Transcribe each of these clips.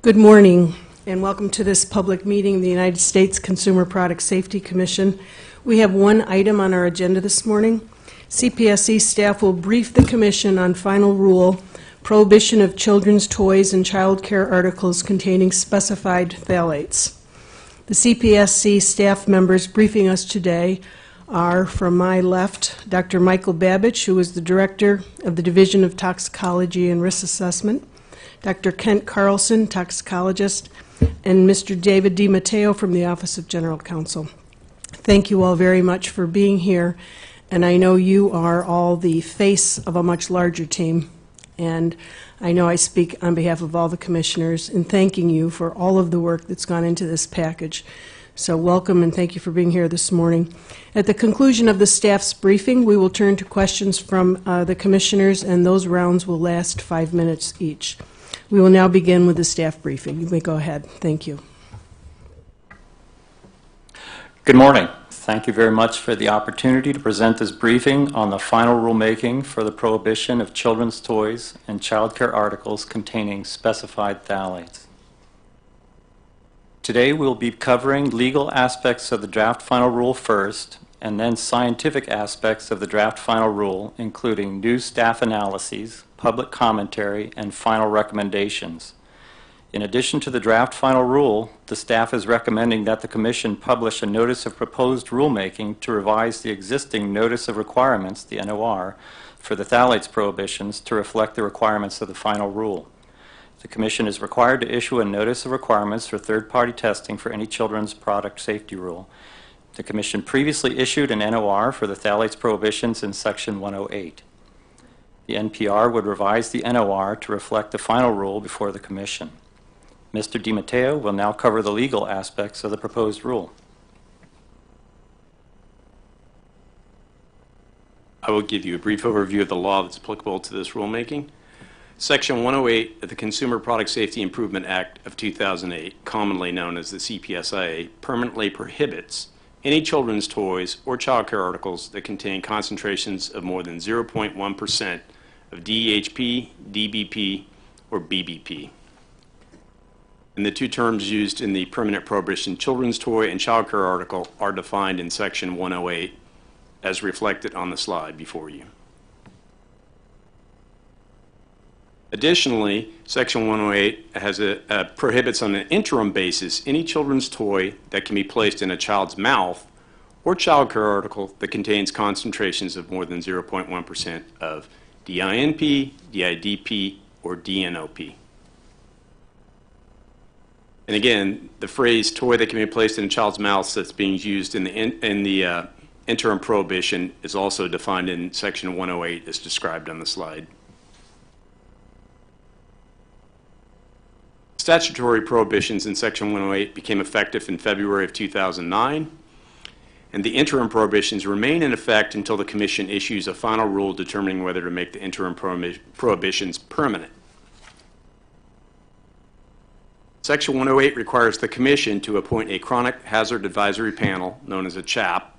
Good morning, and welcome to this public meeting of the United States Consumer Product Safety Commission. We have one item on our agenda this morning. CPSC staff will brief the Commission on final rule, Prohibition of Children's Toys and Child Care Articles containing specified phthalates. The CPSC staff members briefing us today are, from my left, Dr. Michael Babich, who is the Director of the Division of Toxicology and Risk Assessment, Dr. Kent Carlson, toxicologist, and Mr. David DiMatteo from the Office of General Counsel. Thank you all very much for being here, and I know you are all the face of a much larger team, and I know I speak on behalf of all the commissioners in thanking you for all of the work that's gone into this package. So welcome and thank you for being here this morning. At the conclusion of the staff's briefing, we will turn to questions from the commissioners, and those rounds will last 5 minutes each. We will now begin with the staff briefing. You may go ahead. Thank you. Good morning. Thank you very much for the opportunity to present this briefing on the final rulemaking for the prohibition of children's toys and child care articles containing specified phthalates. Today we'll be covering legal aspects of the draft final rule first, and then scientific aspects of the draft final rule, including new staff analyses, public commentary, and final recommendations. In addition to the draft final rule, the staff is recommending that the Commission publish a Notice of Proposed Rulemaking to revise the existing Notice of Requirements, the NOR, for the phthalates prohibitions to reflect the requirements of the final rule. The Commission is required to issue a Notice of Requirements for third-party testing for any children's product safety rule. The Commission previously issued an NOR for the phthalates prohibitions in Section 108. The NPR would revise the NOR to reflect the final rule before the Commission. Mr. DiMatteo will now cover the legal aspects of the proposed rule. I will give you a brief overview of the law that's applicable to this rulemaking. Section 108 of the Consumer Product Safety Improvement Act of 2008, commonly known as the CPSIA, permanently prohibits any children's toys or child care articles that contain concentrations of more than 0.1% of DEHP, DBP, or BBP. And the two terms used in the permanent prohibition, children's toy and child care article, are defined in Section 108 as reflected on the slide before you. Additionally, Section 108 prohibits on an interim basis any children's toy that can be placed in a child's mouth or child care article that contains concentrations of more than 0.1% of DINP, DIDP, or DNOP. And again, the phrase toy that can be placed in a child's mouth that's being used in the interim prohibition is also defined in Section 108 as described on the slide. Statutory prohibitions in Section 108 became effective in February of 2009, and the interim prohibitions remain in effect until the Commission issues a final rule determining whether to make the interim prohibitions permanent. Section 108 requires the Commission to appoint a Chronic Hazard Advisory Panel, known as a CHAP,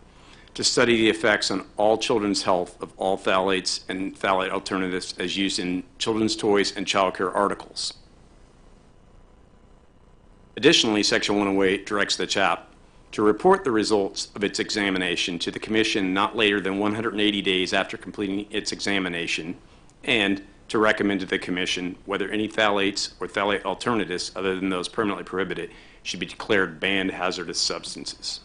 to study the effects on all children's health of all phthalates and phthalate alternatives as used in children's toys and child care articles. Additionally, Section 108 directs the CHAP to report the results of its examination to the Commission not later than 180 days after completing its examination, and to recommend to the Commission whether any phthalates or phthalate alternatives other than those permanently prohibited should be declared banned hazardous substances.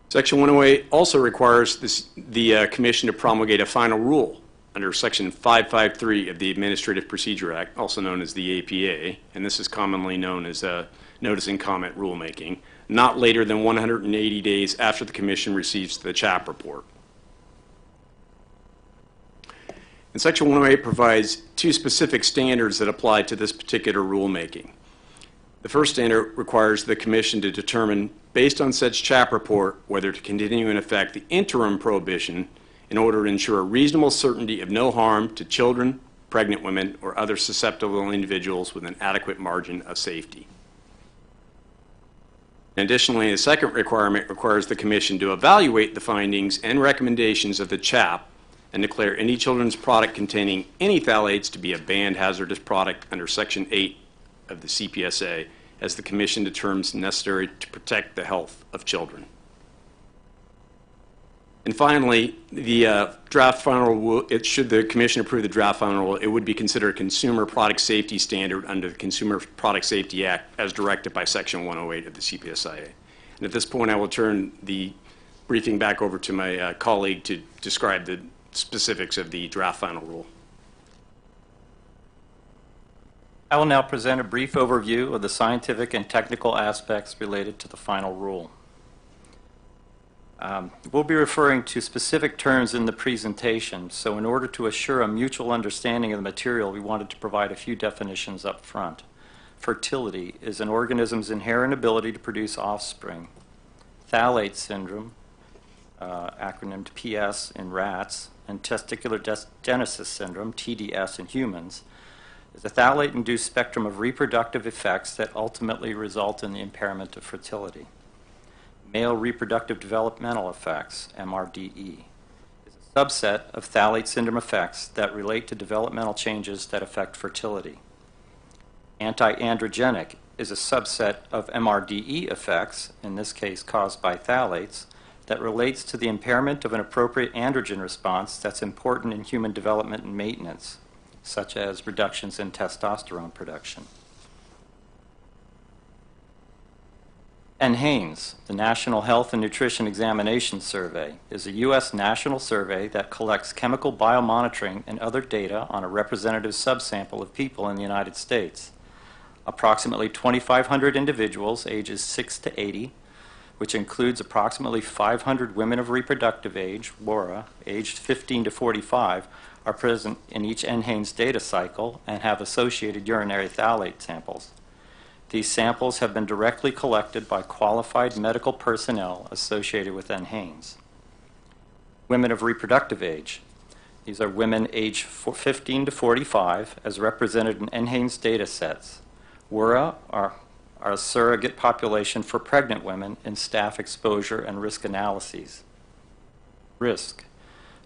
Section 108 also requires the Commission to promulgate a final rule under Section 553 of the Administrative Procedure Act, also known as the APA, and this is commonly known as Notice and Comment Rulemaking, not later than 180 days after the Commission receives the CHAP report. And Section 108 provides two specific standards that apply to this particular rulemaking. The first standard requires the Commission to determine, based on such CHAP report, whether to continue in effect the interim prohibition in order to ensure a reasonable certainty of no harm to children, pregnant women, or other susceptible individuals with an adequate margin of safety. Additionally, the second requirement requires the Commission to evaluate the findings and recommendations of the CHAP and declare any children's product containing any phthalates to be a banned hazardous product under Section 8 of the CPSA as the Commission determines necessary to protect the health of children. And finally, the draft final rule, should the Commission approve the draft final rule, it would be considered a consumer product safety standard under the Consumer Product Safety Act as directed by Section 108 of the CPSIA. And at this point, I will turn the briefing back over to my colleague to describe the specifics of the draft final rule. I will now present a brief overview of the scientific and technical aspects related to the final rule. We'll be referring to specific terms in the presentation, so in order to assure a mutual understanding of the material, we wanted to provide a few definitions up front. Fertility is an organism's inherent ability to produce offspring. Phthalate syndrome, acronymed PS in rats, and testicular dysgenesis syndrome, TDS in humans, is a phthalate-induced spectrum of reproductive effects that ultimately result in the impairment of fertility. Male reproductive developmental effects, MRDE, is a subset of phthalate syndrome effects that relate to developmental changes that affect fertility. Anti-androgenic is a subset of MRDE effects, in this case caused by phthalates, that relates to the impairment of an appropriate androgen response that's important in human development and maintenance, such as reductions in testosterone production. NHANES, the National Health and Nutrition Examination Survey, is a U.S. national survey that collects chemical biomonitoring and other data on a representative subsample of people in the United States. Approximately 2,500 individuals ages 6 to 80, which includes approximately 500 women of reproductive age, WORA, aged 15 to 45, are present in each NHANES data cycle and have associated urinary phthalate samples. These samples have been directly collected by qualified medical personnel associated with NHANES. Women of reproductive age. These are women aged 15 to 45 as represented in NHANES data sets. WORA are a surrogate population for pregnant women in staff exposure and risk analyses. Risk.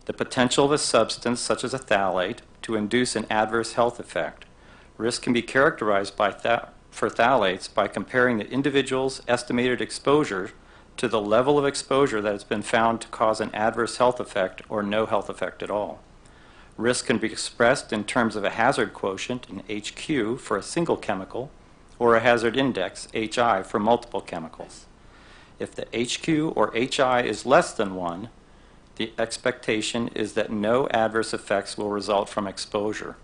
The potential of a substance such as a phthalate to induce an adverse health effect. Risk can be characterized for phthalates by comparing the individual's estimated exposure to the level of exposure that has been found to cause an adverse health effect or no health effect at all. Risk can be expressed in terms of a hazard quotient, an HQ, for a single chemical, or a hazard index, HI, for multiple chemicals. If the HQ or HI is less than 1, the expectation is that no adverse effects will result from exposure.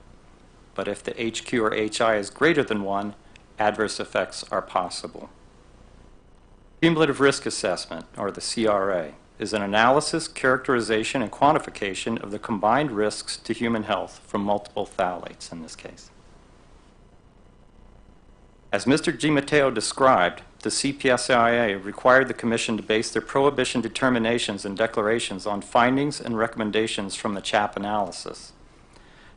But if the HQ or HI is greater than 1, adverse effects are possible. Cumulative risk assessment, or the CRA, is an analysis, characterization, and quantification of the combined risks to human health from multiple phthalates in this case. As Mr. GiMatteo described, the CPSIA required the Commission to base their prohibition determinations and declarations on findings and recommendations from the CHAP analysis.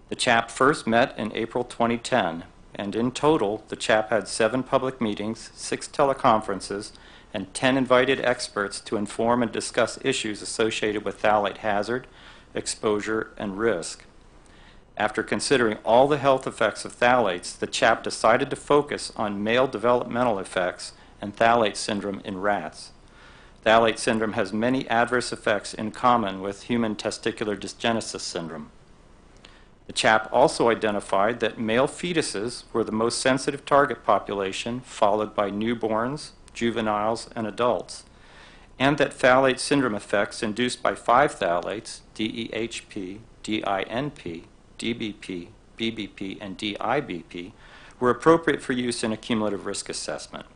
The CHAP first met in April 2010, and in total, the CHAP had 7 public meetings, 6 teleconferences, and 10 invited experts to inform and discuss issues associated with phthalate hazard, exposure, and risk. After considering all the health effects of phthalates, the CHAP decided to focus on male developmental effects and phthalate syndrome in rats. Phthalate syndrome has many adverse effects in common with human testicular dysgenesis syndrome. The CHAP also identified that male fetuses were the most sensitive target population, followed by newborns, juveniles, and adults, and that phthalate syndrome effects induced by 5 phthalates, DEHP, DINP, DBP, BBP, and DIBP, were appropriate for use in a cumulative risk assessment.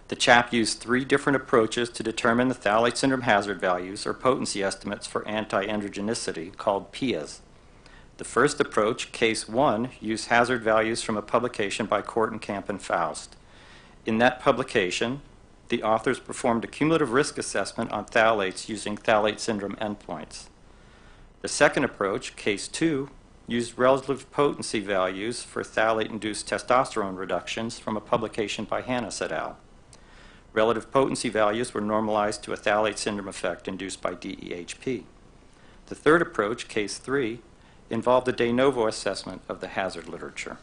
The CHAP used 3 different approaches to determine the phthalate syndrome hazard values, or potency estimates for anti-androgenicity, called PIAs. The first approach, Case 1, used hazard values from a publication by Kortenkamp and Faust. In that publication, the authors performed a cumulative risk assessment on phthalates using phthalate syndrome endpoints. The second approach, Case 2, used relative potency values for phthalate-induced testosterone reductions from a publication by Hannes et al. Relative potency values were normalized to a phthalate syndrome effect induced by DEHP. The third approach, case 3, involved a de novo assessment of the hazard literature.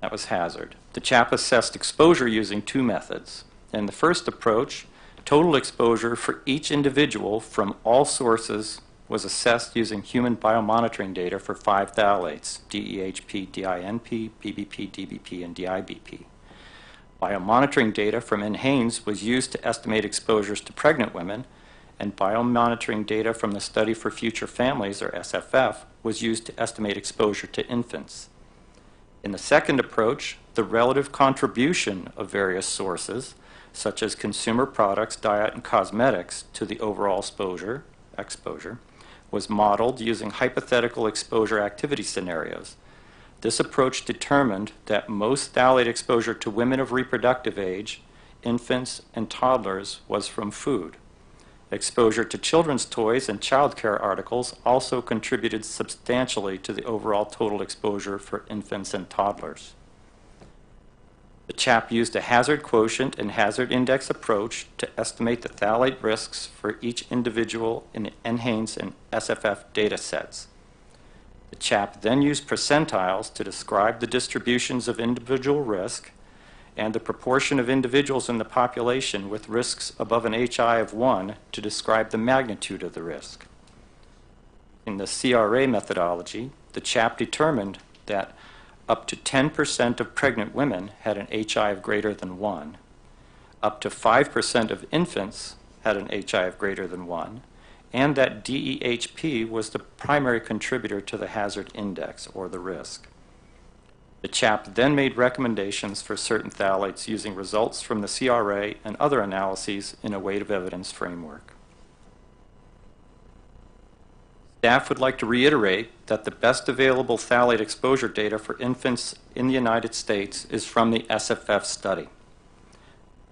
That was hazard. The CHAP assessed exposure using 2 methods. In the first approach, total exposure for each individual from all sources was assessed using human biomonitoring data for 5 phthalates, DEHP, DINP, PBP, DBP, and DIBP. Biomonitoring data from NHANES was used to estimate exposures to pregnant women, and biomonitoring data from the Study for Future Families, or SFF, was used to estimate exposure to infants. In the second approach, the relative contribution of various sources, such as consumer products, diet, and cosmetics, to the overall exposure, was modeled using hypothetical exposure activity scenarios. This approach determined that most phthalate exposure to women of reproductive age, infants, and toddlers was from food. Exposure to children's toys and child care articles also contributed substantially to the overall total exposure for infants and toddlers. The CHAP used a hazard quotient and hazard index approach to estimate the phthalate risks for each individual in the NHANES and SFF data sets. The CHAP then used percentiles to describe the distributions of individual risk and the proportion of individuals in the population with risks above an HI of 1 to describe the magnitude of the risk. In the CRA methodology, the CHAP determined that up to 10% of pregnant women had an HI of greater than 1, up to 5% of infants had an HI of greater than 1, and that DEHP was the primary contributor to the hazard index, or the risk. The CHAP then made recommendations for certain phthalates using results from the CRA and other analyses in a weight of evidence framework. Staff would like to reiterate that the best available phthalate exposure data for infants in the United States is from the SFF study.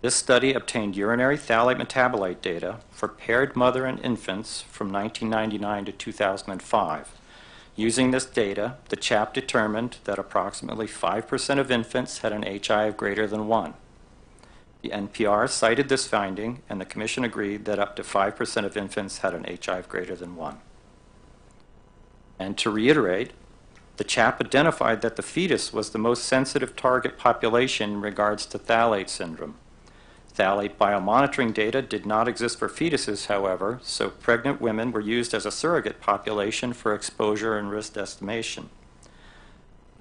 This study obtained urinary phthalate metabolite data for paired mother and infants from 1999 to 2005. Using this data, the CHAP determined that approximately 5% of infants had an HI of greater than 1. The NPR cited this finding, and the Commission agreed that up to 5% of infants had an HI of greater than 1. And to reiterate, the CHAP identified that the fetus was the most sensitive target population in regards to phthalate syndrome. Phthalate biomonitoring data did not exist for fetuses, however, so pregnant women were used as a surrogate population for exposure and risk estimation.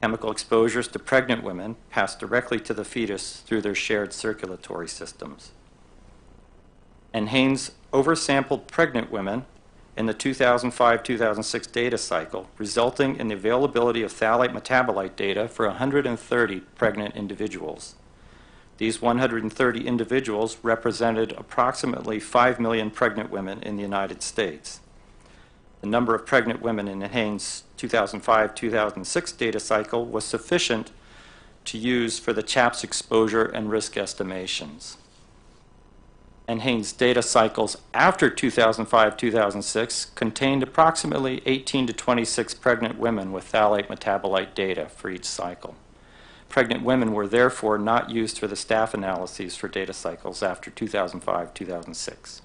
Chemical exposures to pregnant women pass directly to the fetus through their shared circulatory systems. NHANES oversampled pregnant women in the 2005-2006 data cycle, resulting in the availability of phthalate metabolite data for 130 pregnant individuals. These 130 individuals represented approximately 5 million pregnant women in the United States. The number of pregnant women in NHANES 2005-2006 data cycle was sufficient to use for the CHAP's exposure and risk estimations. NHANES data cycles after 2005-2006 contained approximately 18 to 26 pregnant women with phthalate metabolite data for each cycle. Pregnant women were therefore not used for the staff analyses for data cycles after 2005-2006.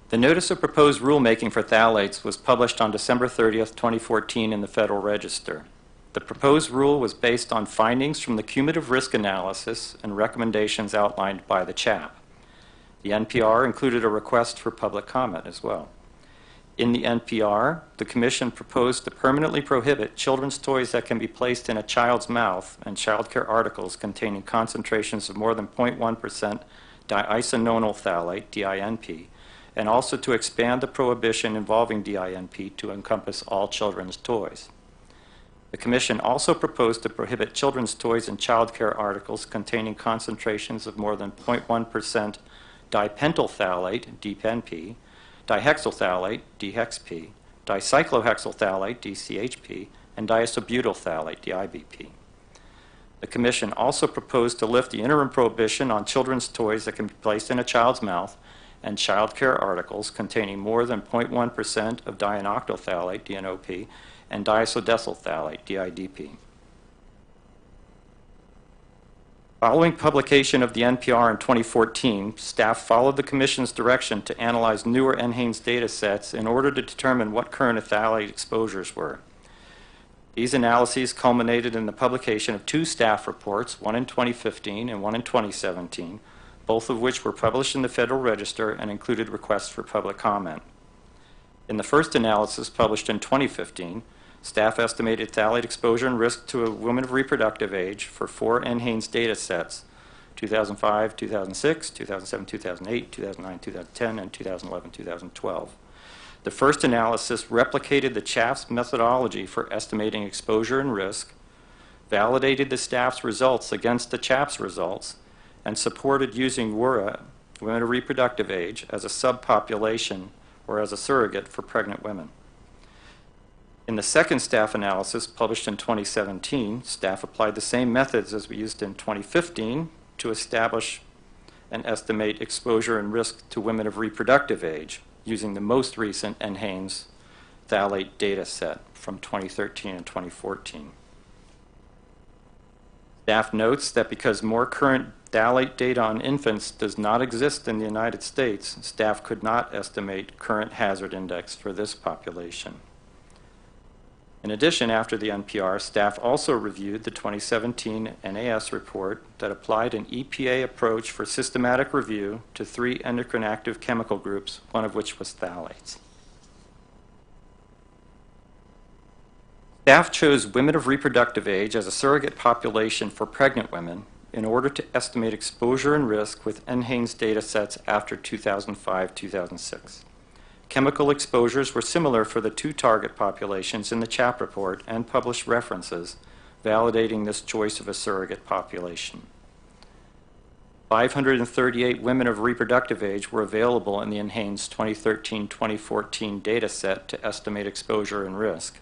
The Notice of Proposed Rulemaking for Phthalates was published on December 30th, 2014 in the Federal Register. The proposed rule was based on findings from the cumulative risk analysis and recommendations outlined by the CHAP. The NPR included a request for public comment as well. In the NPR, the Commission proposed to permanently prohibit children's toys that can be placed in a child's mouth and child care articles containing concentrations of more than 0.1% diisononyl phthalate, DINP, and also to expand the prohibition involving DINP to encompass all children's toys. The Commission also proposed to prohibit children's toys and child care articles containing concentrations of more than 0.1% dipentyl phthalate, DPNP, dihexyl phthalate, DHEXP, dicyclohexyl phthalate, DCHP, and diisobutyl phthalate, DIBP. The Commission also proposed to lift the interim prohibition on children's toys that can be placed in a child's mouth and child care articles containing more than 0.1% of diinoctyl phthalate, DNOP, and diisodecyl phthalate, DIDP. Following publication of the NPR in 2014, staff followed the Commission's direction to analyze newer NHANES data sets in order to determine what current phthalate exposures were. These analyses culminated in the publication of two staff reports, one in 2015 and one in 2017, both of which were published in the Federal Register and included requests for public comment. In the first analysis, published in 2015, staff estimated phthalate exposure and risk to a woman of reproductive age for 4 NHANES data sets, 2005, 2006, 2007, 2008, 2009, 2010, and 2011, 2012. The first analysis replicated the CHAPS methodology for estimating exposure and risk, validated the staff's results against the CHAPS results, and supported using WURA, women of reproductive age, as a subpopulation or as a surrogate for pregnant women. In the second staff analysis, published in 2017, staff applied the same methods as we used in 2015 to establish and estimate exposure and risk to women of reproductive age using the most recent NHANES phthalate data set from 2013 and 2014. Staff notes that because more current phthalate data on infants does not exist in the United States, staff could not estimate current hazard index for this population. In addition, after the NPR, staff also reviewed the 2017 NAS report that applied an EPA approach for systematic review to 3 endocrine active chemical groups, one of which was phthalates. Staff chose women of reproductive age as a surrogate population for pregnant women in order to estimate exposure and risk with NHANES data sets after 2005-2006. Chemical exposures were similar for the 2 target populations in the CHAP report and published references validating this choice of a surrogate population. 538 women of reproductive age were available in the NHANES 2013-2014 data set to estimate exposure and risk.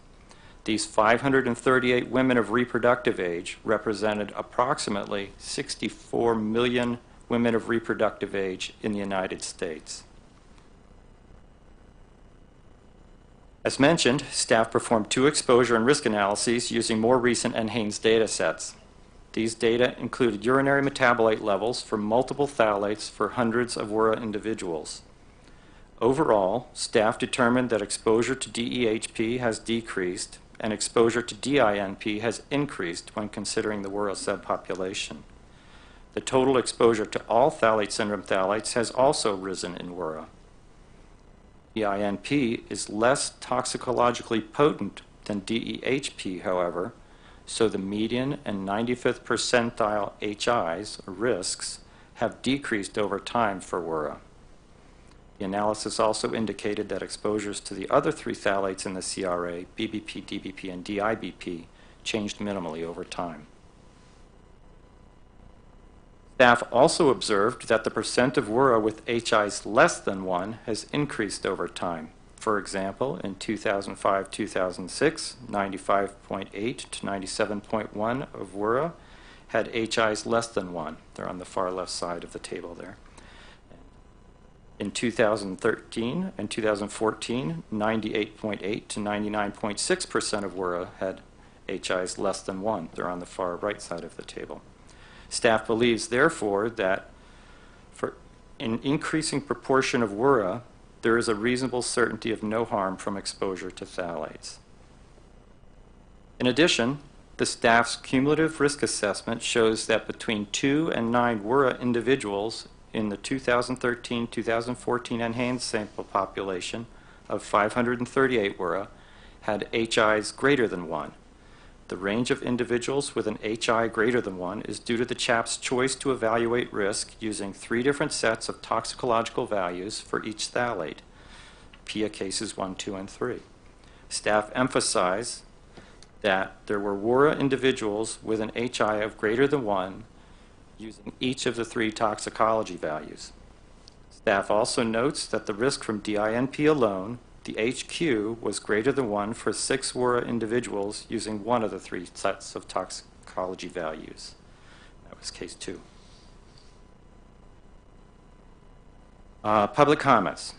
These 538 women of reproductive age represented approximately 64 million women of reproductive age in the United States. As mentioned, staff performed 2 exposure and risk analyses using more recent NHANES data sets. These data included urinary metabolite levels for multiple phthalates for hundreds of WURA individuals. Overall, staff determined that exposure to DEHP has decreased and exposure to DINP has increased when considering the WURA subpopulation. The total exposure to all phthalate syndrome phthalates has also risen in WURA. DINP is less toxicologically potent than DEHP, however, so the median and 95th percentile HIs, or risks, have decreased over time for WURA. The analysis also indicated that exposures to the other 3 phthalates in the CRA, BBP, DBP, and DIBP, changed minimally over time. Staff also observed that the percent of WURA with HIs less than 1 has increased over time. For example, in 2005-2006, 95.8 to 97.1 of WURA had HIs less than 1. They're on the far left side of the table there. In 2013 and 2014, 98.8 to 99.6% of WURA had HIs less than 1. They're on the far right side of the table. Staff believes, therefore, that for an increasing proportion of WURA, there is a reasonable certainty of no harm from exposure to phthalates. In addition, the staff's cumulative risk assessment shows that between 2 and 9 WURA individuals in the 2013-2014 NHANES sample population of 538 WURA had HIs greater than 1. The range of individuals with an HI greater than 1 is due to the CHAP's choice to evaluate risk using 3 different sets of toxicological values for each phthalate, PIA cases 1, 2, and 3. Staff emphasize that there were WURA individuals with an HI of greater than 1 using each of the 3 toxicology values. Staff also notes that the risk from DINP alone, the HQ, was greater than 1 for 6 WURA individuals using one of the 3 sets of toxicology values. That was case 2. Public comments.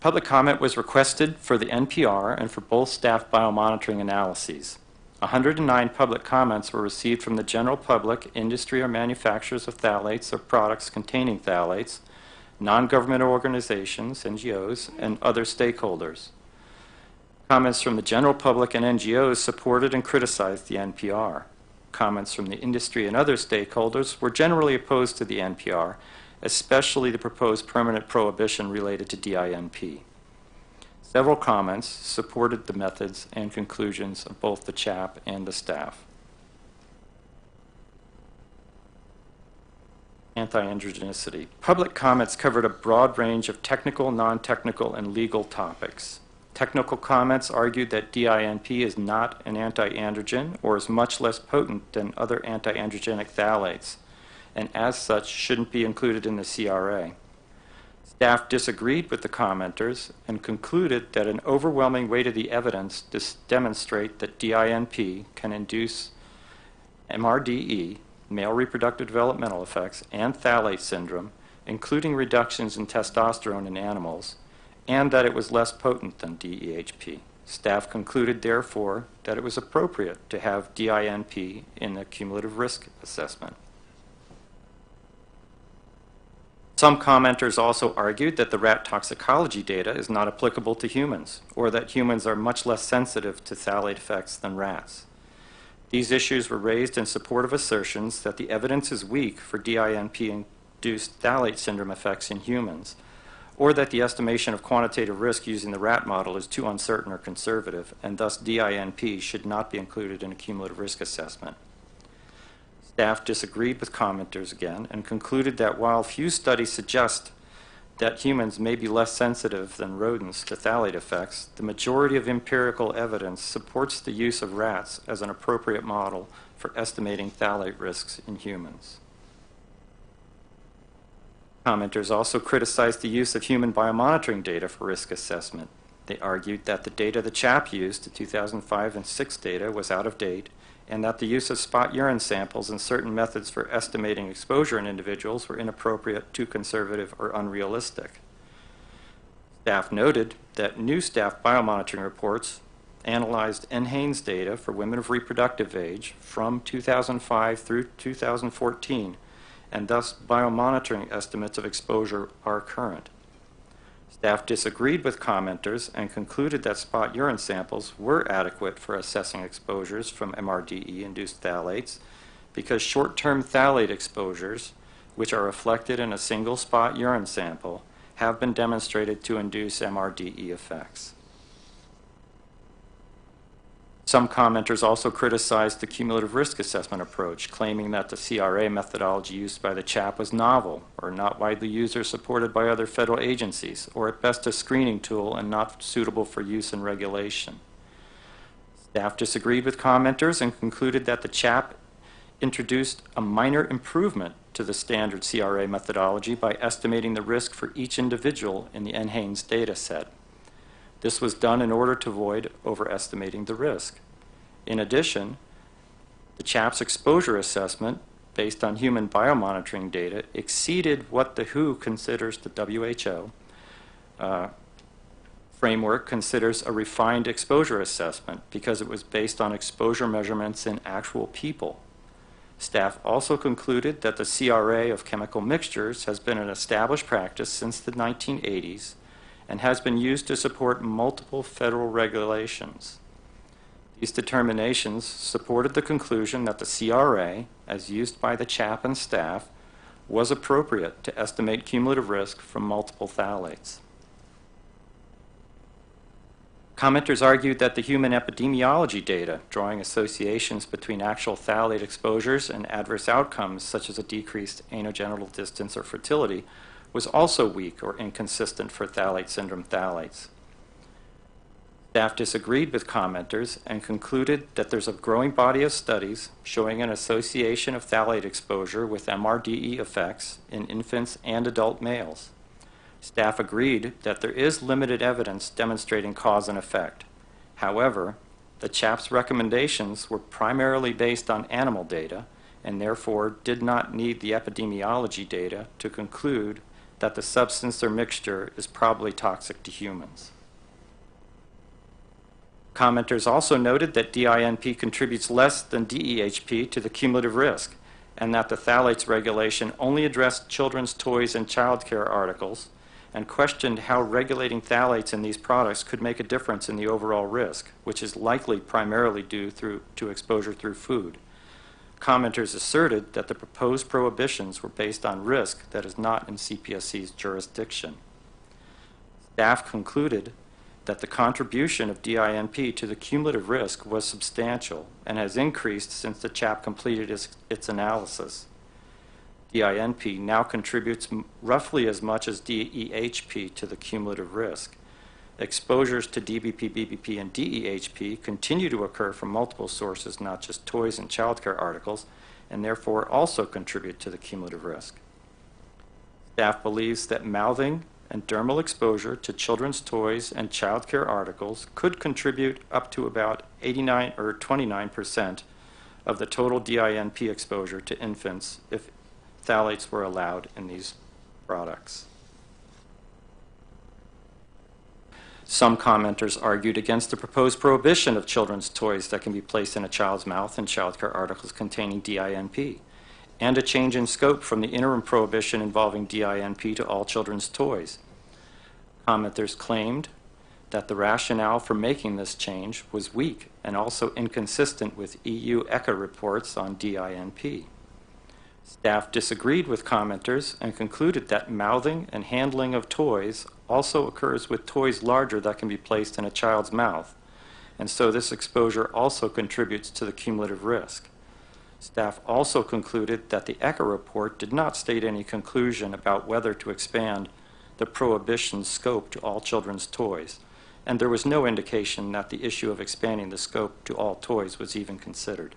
Public comment was requested for the NPR and for both staff biomonitoring analyses. 109 public comments were received from the general public, industry or manufacturers of phthalates or products containing phthalates, non-governmental organizations, NGOs, and other stakeholders. Comments from the general public and NGOs supported and criticized the NPR. Comments from the industry and other stakeholders were generally opposed to the NPR, especially the proposed permanent prohibition related to DINP. Several comments supported the methods and conclusions of both the CHAP and the staff. Anti-androgenicity. Public comments covered a broad range of technical, non-technical, and legal topics. Technical comments argued that DINP is not an anti-androgen or is much less potent than other anti-androgenic phthalates, and as such shouldn't be included in the CRA. Staff disagreed with the commenters and concluded that an overwhelming weight of the evidence demonstrate that DINP can induce MRDE, male reproductive developmental effects, and phthalate syndrome, including reductions in testosterone in animals, and that it was less potent than DEHP. Staff concluded, therefore, that it was appropriate to have DINP in the cumulative risk assessment. Some commenters also argued that the rat toxicology data is not applicable to humans, or that humans are much less sensitive to phthalate effects than rats. These issues were raised in support of assertions that the evidence is weak for DINP-induced phthalate syndrome effects in humans, or that the estimation of quantitative risk using the rat model is too uncertain or conservative, and thus DINP should not be included in a cumulative risk assessment. Staff disagreed with commenters again and concluded that while few studies suggest that humans may be less sensitive than rodents to phthalate effects, the majority of empirical evidence supports the use of rats as an appropriate model for estimating phthalate risks in humans. Commenters also criticized the use of human biomonitoring data for risk assessment. They argued that the data the CHAP used, the 2005 and 6 data, was out of date, and that the use of spot urine samples and certain methods for estimating exposure in individuals were inappropriate, too conservative, or unrealistic. Staff noted that new staff biomonitoring reports analyzed NHANES data for women of reproductive age from 2005 through 2014, and thus biomonitoring estimates of exposure are current. Staff disagreed with commenters and concluded that spot urine samples were adequate for assessing exposures from MRDE-induced phthalates because short-term phthalate exposures, which are reflected in a single spot urine sample, have been demonstrated to induce MRDE effects. Some commenters also criticized the cumulative risk assessment approach, claiming that the CRA methodology used by the CHAP was novel or not widely used or supported by other federal agencies, or at best a screening tool and not suitable for use in regulation. Staff disagreed with commenters and concluded that the CHAP introduced a minor improvement to the standard CRA methodology by estimating the risk for each individual in the NHANES data set. This was done in order to avoid overestimating the risk. In addition, the CHAP's exposure assessment, based on human biomonitoring data, exceeded what the WHO considers, the WHO framework considers a refined exposure assessment because it was based on exposure measurements in actual people. Staff also concluded that the CRA of chemical mixtures has been an established practice since the 1980s and has been used to support multiple federal regulations. These determinations supported the conclusion that the CRA, as used by the CHAP and staff, was appropriate to estimate cumulative risk from multiple phthalates. Commenters argued that the human epidemiology data, drawing associations between actual phthalate exposures and adverse outcomes such as a decreased anogenital distance or fertility, was also weak or inconsistent for phthalate syndrome phthalates. Staff disagreed with commenters and concluded that there's a growing body of studies showing an association of phthalate exposure with MRDE effects in infants and adult males. Staff agreed that there is limited evidence demonstrating cause and effect. However, the CHAP's recommendations were primarily based on animal data and therefore did not need the epidemiology data to conclude that the substance or mixture is probably toxic to humans. Commenters also noted that DINP contributes less than DEHP to the cumulative risk, and that the phthalates regulation only addressed children's toys and child care articles, and questioned how regulating phthalates in these products could make a difference in the overall risk, which is likely primarily due to exposure through food. Commenters asserted that the proposed prohibitions were based on risk that is not in CPSC's jurisdiction. Staff concluded that the contribution of DINP to the cumulative risk was substantial and has increased since the CHAP completed its analysis. DINP now contributes roughly as much as DEHP to the cumulative risk. Exposures to DBP, BBP, and DEHP continue to occur from multiple sources, not just toys and childcare articles, and therefore also contribute to the cumulative risk. Staff believes that mouthing and dermal exposure to children's toys and childcare articles could contribute up to about 89 or 29% of the total DINP exposure to infants if phthalates were allowed in these products. Some commenters argued against the proposed prohibition of children's toys that can be placed in a child's mouth and childcare articles containing DINP, and a change in scope from the interim prohibition involving DINP to all children's toys. Commenters claimed that the rationale for making this change was weak and also inconsistent with EU ECHA reports on DINP. Staff disagreed with commenters and concluded that mouthing and handling of toys also occurs with toys larger that can be placed in a child's mouth, and so this exposure also contributes to the cumulative risk. Staff also concluded that the ECHA report did not state any conclusion about whether to expand the prohibition scope to all children's toys, and there was no indication that the issue of expanding the scope to all toys was even considered.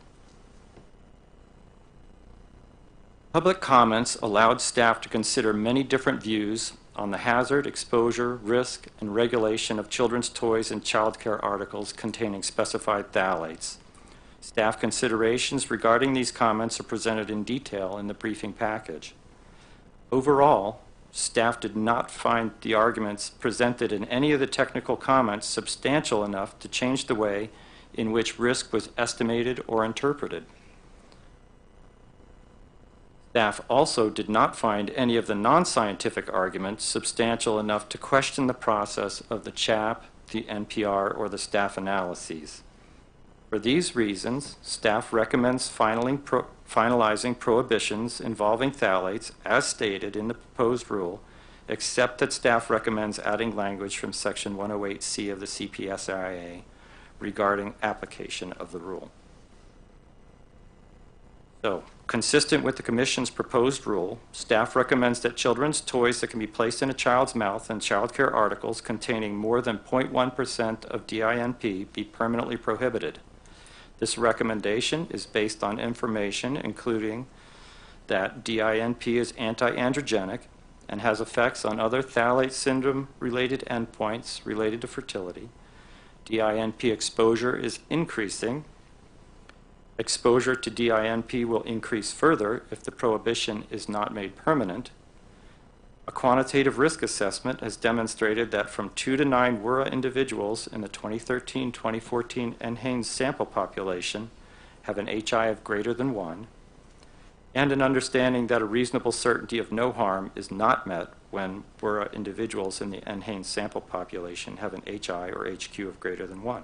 Public comments allowed staff to consider many different views on the hazard, exposure, risk, and regulation of children's toys and childcare articles containing specified phthalates. Staff considerations regarding these comments are presented in detail in the briefing package. Overall, staff did not find the arguments presented in any of the technical comments substantial enough to change the way in which risk was estimated or interpreted. Staff also did not find any of the non-scientific arguments substantial enough to question the process of the CHAP, the NPR, or the staff analyses. For these reasons, staff recommends finalizing prohibitions involving phthalates as stated in the proposed rule, except that staff recommends adding language from Section 108C of the CPSIA regarding application of the rule. So, consistent with the Commission's proposed rule, staff recommends that children's toys that can be placed in a child's mouth and childcare articles containing more than 0.1% of DINP be permanently prohibited. This recommendation is based on information including that DINP is anti-androgenic and has effects on other phthalate syndrome-related endpoints related to fertility. DINP exposure is increasing. Exposure to DINP will increase further if the prohibition is not made permanent. A quantitative risk assessment has demonstrated that from 2 to 9 WURA individuals in the 2013-2014 NHANES sample population have an HI of greater than 1, and an understanding that a reasonable certainty of no harm is not met when WURA individuals in the NHANES sample population have an HI or HQ of greater than 1.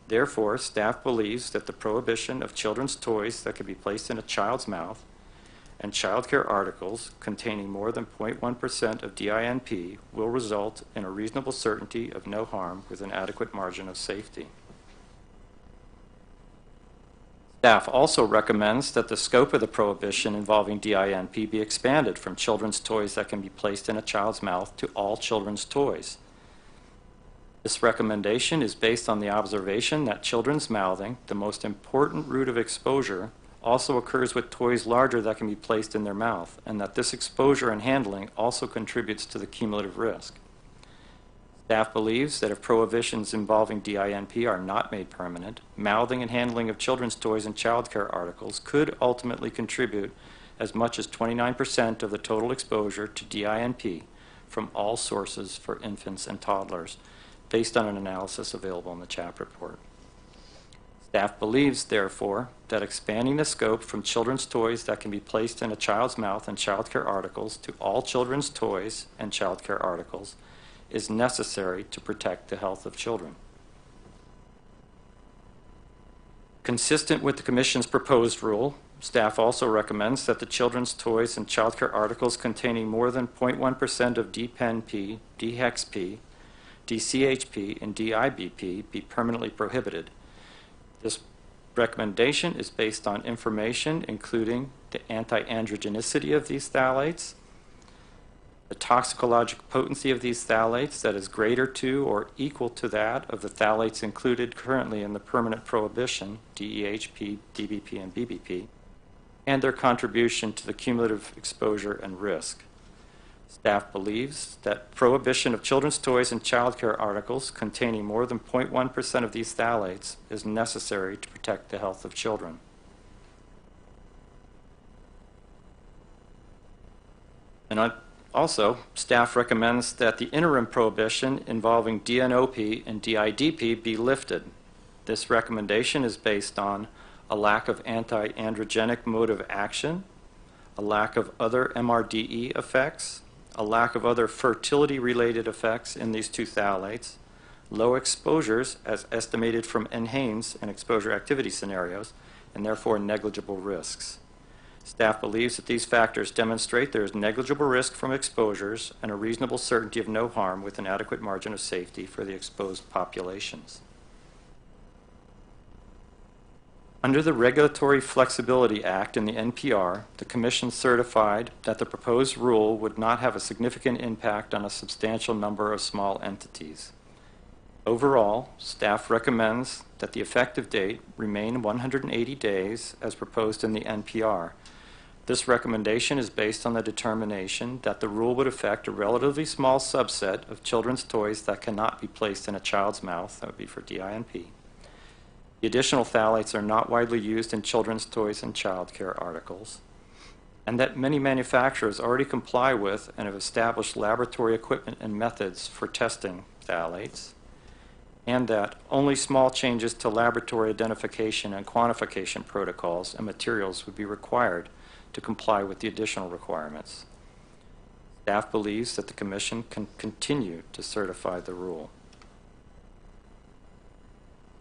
Therefore, staff believes that the prohibition of children's toys that can be placed in a child's mouth and childcare articles containing more than 0.1% of DINP will result in a reasonable certainty of no harm with an adequate margin of safety. Staff also recommends that the scope of the prohibition involving DINP be expanded from children's toys that can be placed in a child's mouth to all children's toys. This recommendation is based on the observation that children's mouthing, the most important route of exposure, also occurs with toys larger that can be placed in their mouth, and that this exposure and handling also contributes to the cumulative risk. Staff believes that if prohibitions involving DINP are not made permanent, mouthing and handling of children's toys and childcare articles could ultimately contribute as much as 29% of the total exposure to DINP from all sources for infants and toddlers, based on an analysis available in the CHAP report. Staff believes, therefore, that expanding the scope from children's toys that can be placed in a child's mouth and child care articles to all children's toys and child care articles is necessary to protect the health of children. Consistent with the Commission's proposed rule, staff also recommends that the children's toys and child care articles containing more than 0.1% of DPEN-P, DHEX-P, DCHP, and DIBP be permanently prohibited. This recommendation is based on information including the anti-androgenicity of these phthalates, the toxicologic potency of these phthalates that is greater to or equal to that of the phthalates included currently in the permanent prohibition, DEHP, DBP, and BBP, and their contribution to the cumulative exposure and risk. Staff believes that prohibition of children's toys and child care articles containing more than 0.1% of these phthalates is necessary to protect the health of children. And also, staff recommends that the interim prohibition involving DNOP and DIDP be lifted. This recommendation is based on a lack of anti-androgenic mode of action, a lack of other MRDE effects, a lack of other fertility-related effects in these two phthalates, low exposures as estimated from NHANES and exposure activity scenarios, and therefore negligible risks. Staff believes that these factors demonstrate there is negligible risk from exposures and a reasonable certainty of no harm with an adequate margin of safety for the exposed populations. Under the Regulatory Flexibility Act in the NPR, the Commission certified that the proposed rule would not have a significant impact on a substantial number of small entities. Overall, staff recommends that the effective date remain 180 days as proposed in the NPR. This recommendation is based on the determination that the rule would affect a relatively small subset of children's toys that cannot be placed in a child's mouth, that would be for DINP. The additional phthalates are not widely used in children's toys and child care articles, and that many manufacturers already comply with and have established laboratory equipment and methods for testing phthalates, and that only small changes to laboratory identification and quantification protocols and materials would be required to comply with the additional requirements. Staff believes that the Commission can continue to certify the rule.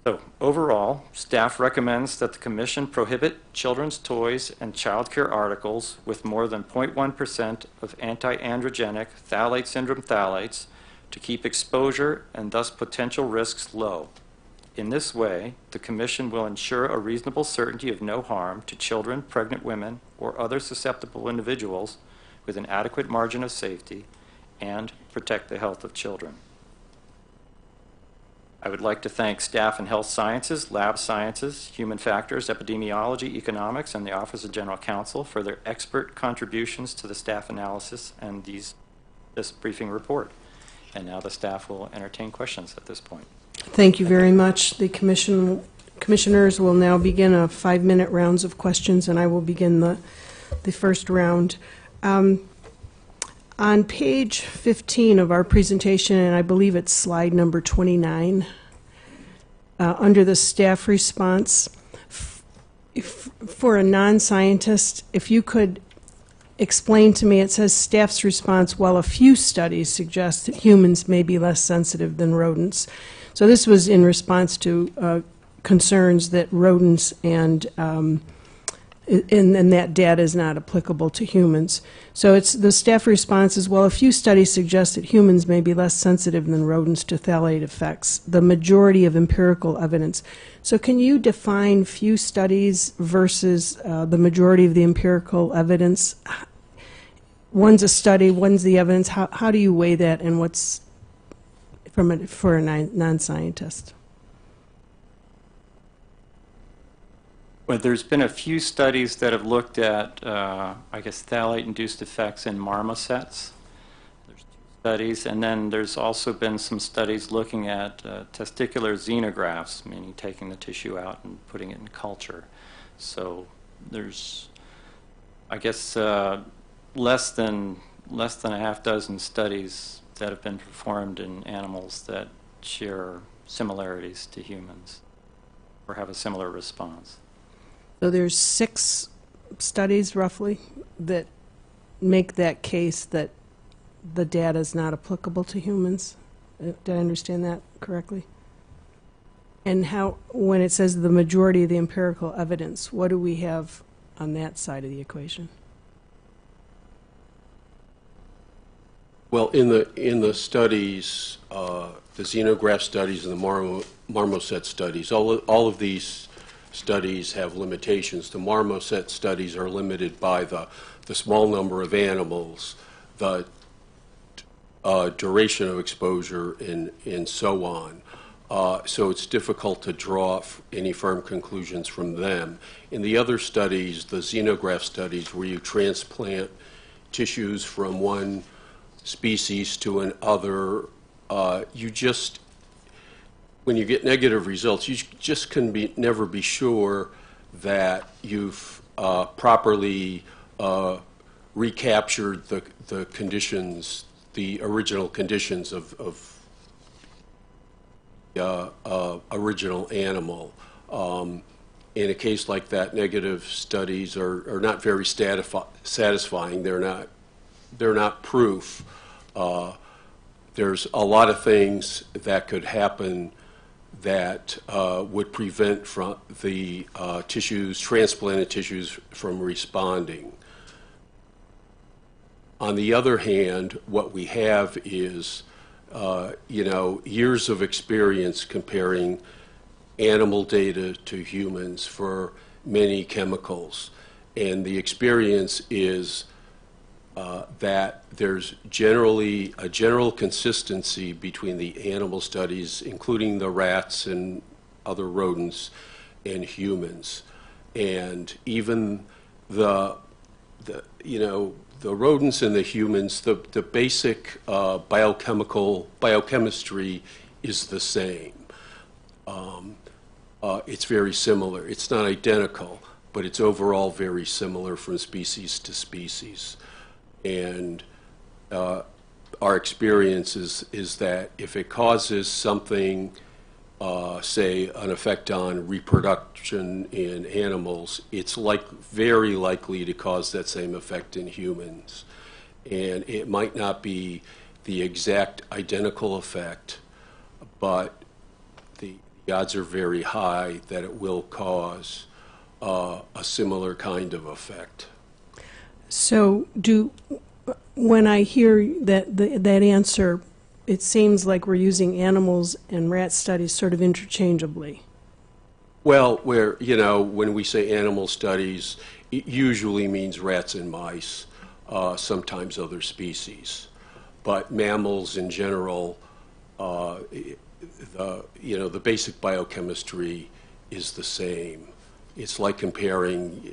So, overall, staff recommends that the Commission prohibit children's toys and child care articles with more than 0.1% of anti-androgenic phthalate syndrome phthalates to keep exposure and thus potential risks low. In this way, the Commission will ensure a reasonable certainty of no harm to children, pregnant women, or other susceptible individuals with an adequate margin of safety and protect the health of children. I would like to thank staff in health sciences, lab sciences, human factors, epidemiology, economics, and the Office of General Counsel for their expert contributions to the staff analysis and this briefing report. And now the staff will entertain questions at this point. Thank you very much. The commissioners will now begin a 5-minute rounds of questions, and I will begin the first round. On page 15 of our presentation, and I believe it's slide number 29, under the staff response, for a non-scientist, if you could explain to me, it says staff's response, while a few studies suggest that humans may be less sensitive than rodents. So this was in response to concerns that rodents and that data is not applicable to humans. So it's the staff response is, well, a few studies suggest that humans may be less sensitive than rodents to phthalate effects, the majority of empirical evidence. So can you define few studies versus the majority of the empirical evidence? One's a study, one's the evidence. How do you weigh that, and what's for a non-scientist? Well, there's been a few studies that have looked at, I guess, phthalate-induced effects in marmosets. There's 2 studies, and then there's also been some studies looking at testicular xenografts, meaning taking the tissue out and putting it in culture. So there's, I guess, less than a half dozen studies that have been performed in animals that share similarities to humans or have a similar response. So there's 6 studies roughly that make that case that the data is not applicable to humans. Did I understand that correctly? And how, when it says the majority of the empirical evidence, what do we have on that side of the equation? Well, in the studies, the xenograph studies and the marmoset studies, all of these studies have limitations. The marmoset studies are limited by the small number of animals, the duration of exposure, and so on. So it's difficult to draw any firm conclusions from them. In the other studies, the xenograph studies, where you transplant tissues from one species to another, you just, when you get negative results, you just can never be sure that you've properly recaptured the conditions, the original conditions of original animal. In a case like that, negative studies are not very satisfying. They're not proof. There's a lot of things that could happen that would prevent from the transplanted tissues from responding. On the other hand, what we have is years of experience comparing animal data to humans for many chemicals. And the experience is that there's generally a general consistency between the animal studies, including the rats and other rodents, and humans. And even the rodents and the humans, the basic biochemistry is the same. It's very similar. It's not identical, but it's overall very similar from species to species. And our experience is that if it causes something, say an effect on reproduction in animals, it's very likely to cause that same effect in humans. And it might not be the exact identical effect, but the odds are very high that it will cause a similar kind of effect. So when I hear that answer, it seems like we're using animals and rat studies sort of interchangeably. Well, when we say animal studies, it usually means rats and mice, sometimes other species. But mammals in general, the basic biochemistry is the same. It's like comparing,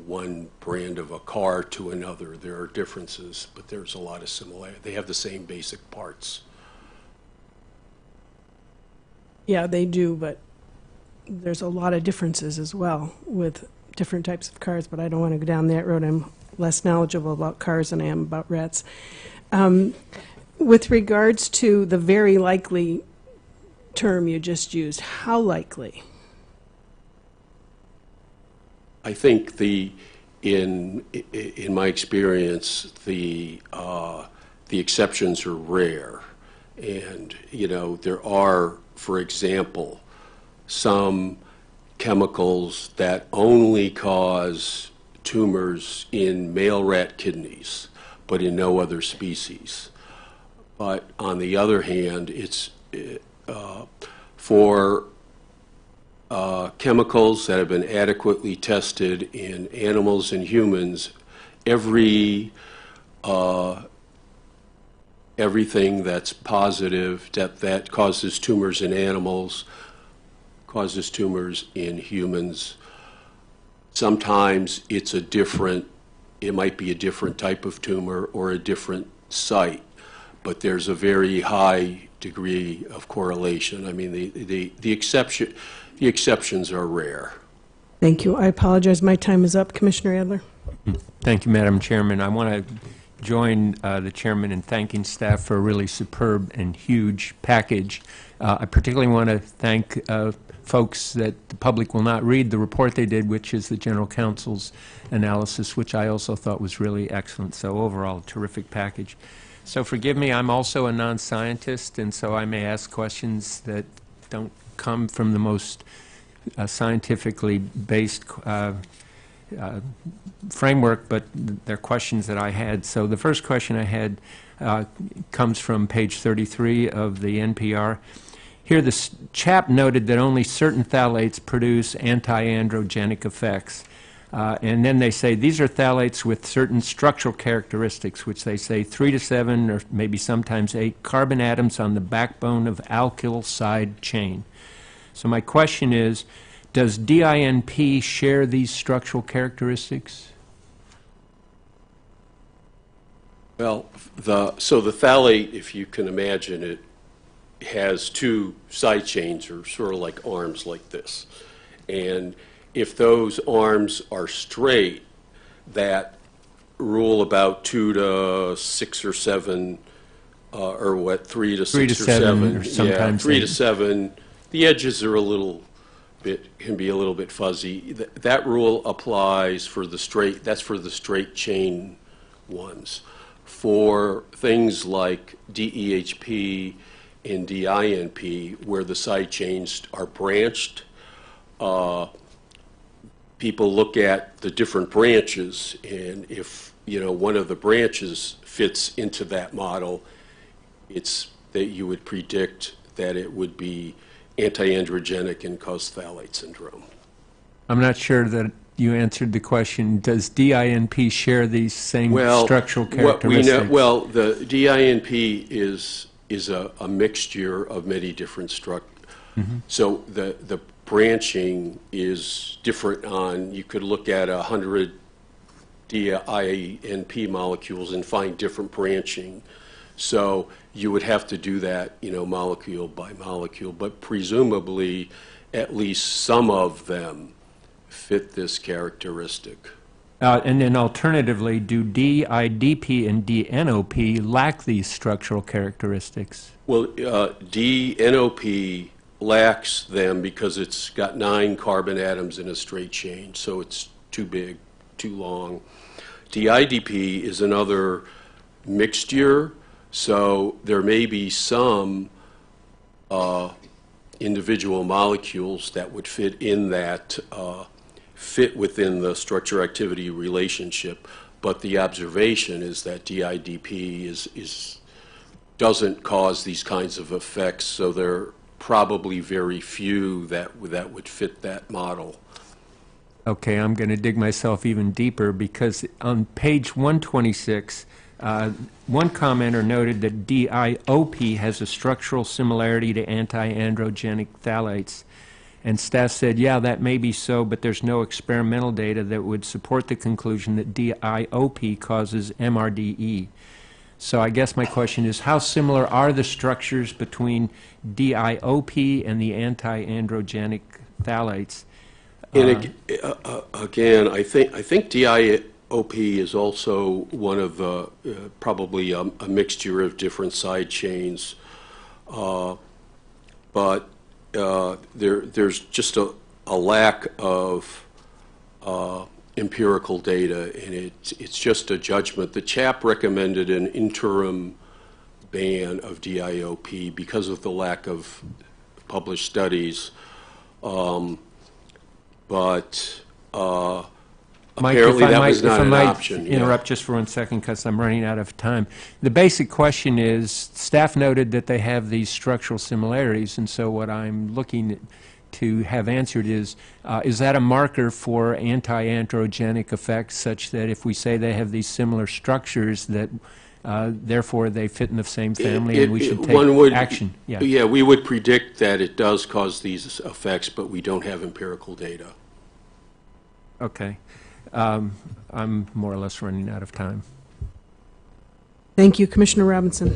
one brand of a car to another. There are differences, but there's a lot of similarity. They have the same basic parts. Yeah, they do, but there's a lot of differences as well with different types of cars, but I don't want to go down that road. I'm less knowledgeable about cars than I am about rats. With regards to the very likely term you just used, how likely? I think in my experience, the exceptions are rare, and there are, for example, some chemicals that only cause tumors in male rat kidneys, but in no other species. But on the other hand, it's for chemicals that have been adequately tested in animals and humans, everything that's positive that causes tumors in animals causes tumors in humans. Sometimes it might be a different type of tumor or a different site, but there's a very high degree of correlation. I mean, the exceptions are rare. Thank you. I apologize. My time is up. Commissioner Adler. Thank you, Madam Chairman. I want to join the chairman in thanking staff for a really superb and huge package. I particularly want to thank folks that the public will not read the report they did, which is the General Counsel's analysis, which I also thought was really excellent. So overall, a terrific package. So forgive me, I'm also a non-scientist, and so I may ask questions that don't come from the most scientifically based framework, but they're questions that I had. So the first question I had comes from page 33 of the NPR. Here, the chap noted that only certain phthalates produce anti-androgenic effects. And then they say these are phthalates with certain structural characteristics, which they say 3 to 7 or maybe sometimes 8 carbon atoms on the backbone of alkyl side chain. So my question is, does DINP share these structural characteristics? Well, so the phthalate, if you can imagine it, has 2 side chains, or sort of like arms like this. And if those arms are straight, that rule about 2 to 6 or 7, or what, 3 to 6 or 7, or sometimes 3 to 7, the edges are can be a little bit fuzzy. That rule applies for the straight, that's for the straight chain ones. For things like DEHP and DINP, where the side chains are branched, people look at the different branches, and if one of the branches fits into that model, it's that you would predict that it would be anti-androgenic and cause phthalate syndrome. I'm not sure that you answered the question. Does DINP share these same structural characteristics? The DINP is a mixture of many different structures. Mm-hmm. So the branching is different you could look at 100 DINP molecules and find different branching. So you would have to do that, molecule by molecule, but presumably at least some of them fit this characteristic. And then alternatively, do DIDP and DNOP lack these structural characteristics? Well, DNOP lacks them because it's got 9 carbon atoms in a straight chain, so it's too big, too long. DIDP is another mixture, so there may be some individual molecules that would fit in that, fit within the structure-activity relationship, but the observation is that DIDP doesn't cause these kinds of effects, so there are probably very few that would fit that model. Okay, I'm going to dig myself even deeper, because on page 126, one commenter noted that DIOP has a structural similarity to anti-androgenic phthalates. And staff said, yeah, that may be so, but there's no experimental data that would support the conclusion that DIOP causes MRDE. So I guess my question is, how similar are the structures between DIOP and the anti-androgenic phthalates? And again, I think DIOP is also one of the, probably a mixture of different side chains, but there's just a lack of empirical data, and it's just a judgment. The chap recommended an interim ban of DIOP because of the lack of published studies, but Mike, apparently that was not an option. Interrupt just for 1 second, because I'm running out of time. The basic question is, staff noted that they have these structural similarities, and so what I'm looking to have answered is that a marker for anti-androgenic effects, such that if we say they have these similar structures, that therefore they fit in the same family and we should take action? Yeah, we would predict that it does cause these effects, but we don't have empirical data. Okay. I'm more or less running out of time. Thank you. Commissioner Robinson.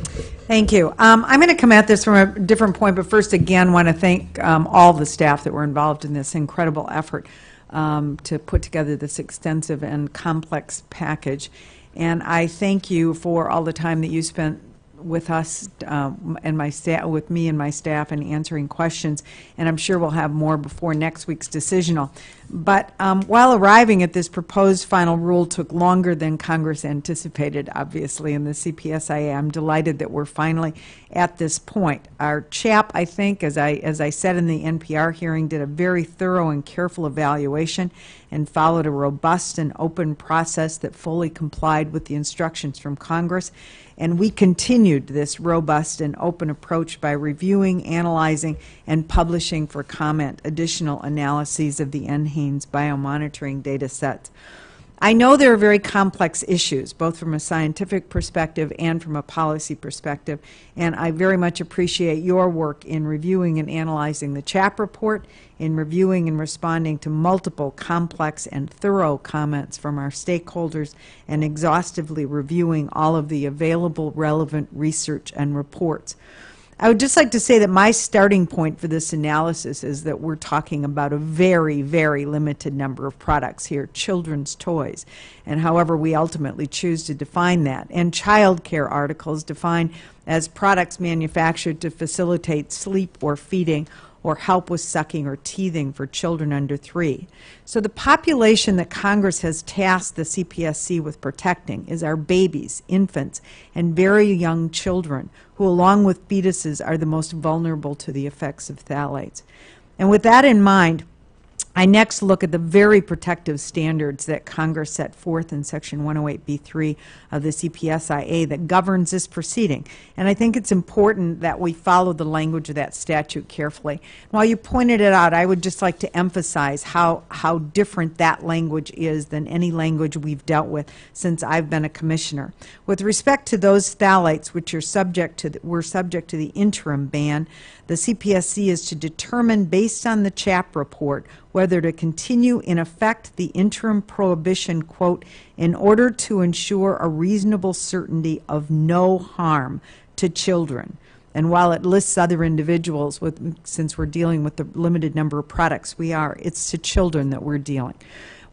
Thank you. I'm going to come at this from a different point, but first, again, want to thank all the staff that were involved in this incredible effort to put together this extensive and complex package. And I thank you for all the time that you spent with us and my staff, with me and my staff, and answering questions. And I'm sure we'll have more before next week's decisional. But while arriving at this proposed final rule took longer than Congress anticipated, obviously, in the CPSIA, I'm delighted that we're finally at this point. Our chap, I think, as I said in the NPR hearing, did a very thorough and careful evaluation and followed a robust and open process that fully complied with the instructions from Congress. And we continued this robust and open approach by reviewing, analyzing, and publishing for comment additional analyses of the NHANES biomonitoring data sets. I know there are very complex issues, both from a scientific perspective and from a policy perspective, and I very much appreciate your work in reviewing and analyzing the CHAP report, in reviewing and responding to multiple complex and thorough comments from our stakeholders, and exhaustively reviewing all of the available relevant research and reports. I would just like to say that my starting point for this analysis is that we're talking about a very, very limited number of products here, children's toys, and however we ultimately choose to define that, and child care articles defined as products manufactured to facilitate sleep or feeding or help with sucking or teething for children under 3. So the population that Congress has tasked the CPSC with protecting is our babies, infants, and very young children, who along with fetuses are the most vulnerable to the effects of phthalates. And with that in mind, I next look at the very protective standards that Congress set forth in Section 108B3 of the CPSIA that governs this proceeding. And I think it's important that we follow the language of that statute carefully. While you pointed it out, I would just like to emphasize how different that language is than any language we've dealt with since I've been a commissioner. With respect to those phthalates which are subject to the interim ban, the CPSC is to determine, based on the CHAP report, whether to continue in effect the interim prohibition, quote, in order to ensure a reasonable certainty of no harm to children. And while it lists other individuals, since we're dealing with the limited number of products it's to children that we're dealing.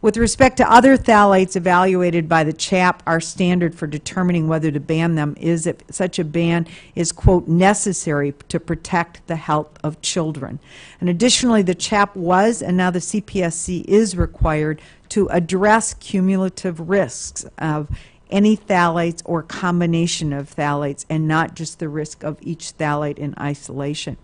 With respect to other phthalates evaluated by the CHAP, our standard for determining whether to ban them is if such a ban is, quote, necessary to protect the health of children. And additionally, the CHAP was, and now the CPSC is required to address cumulative risks of any phthalates or combination of phthalates, and not just the risk of each phthalate in isolation.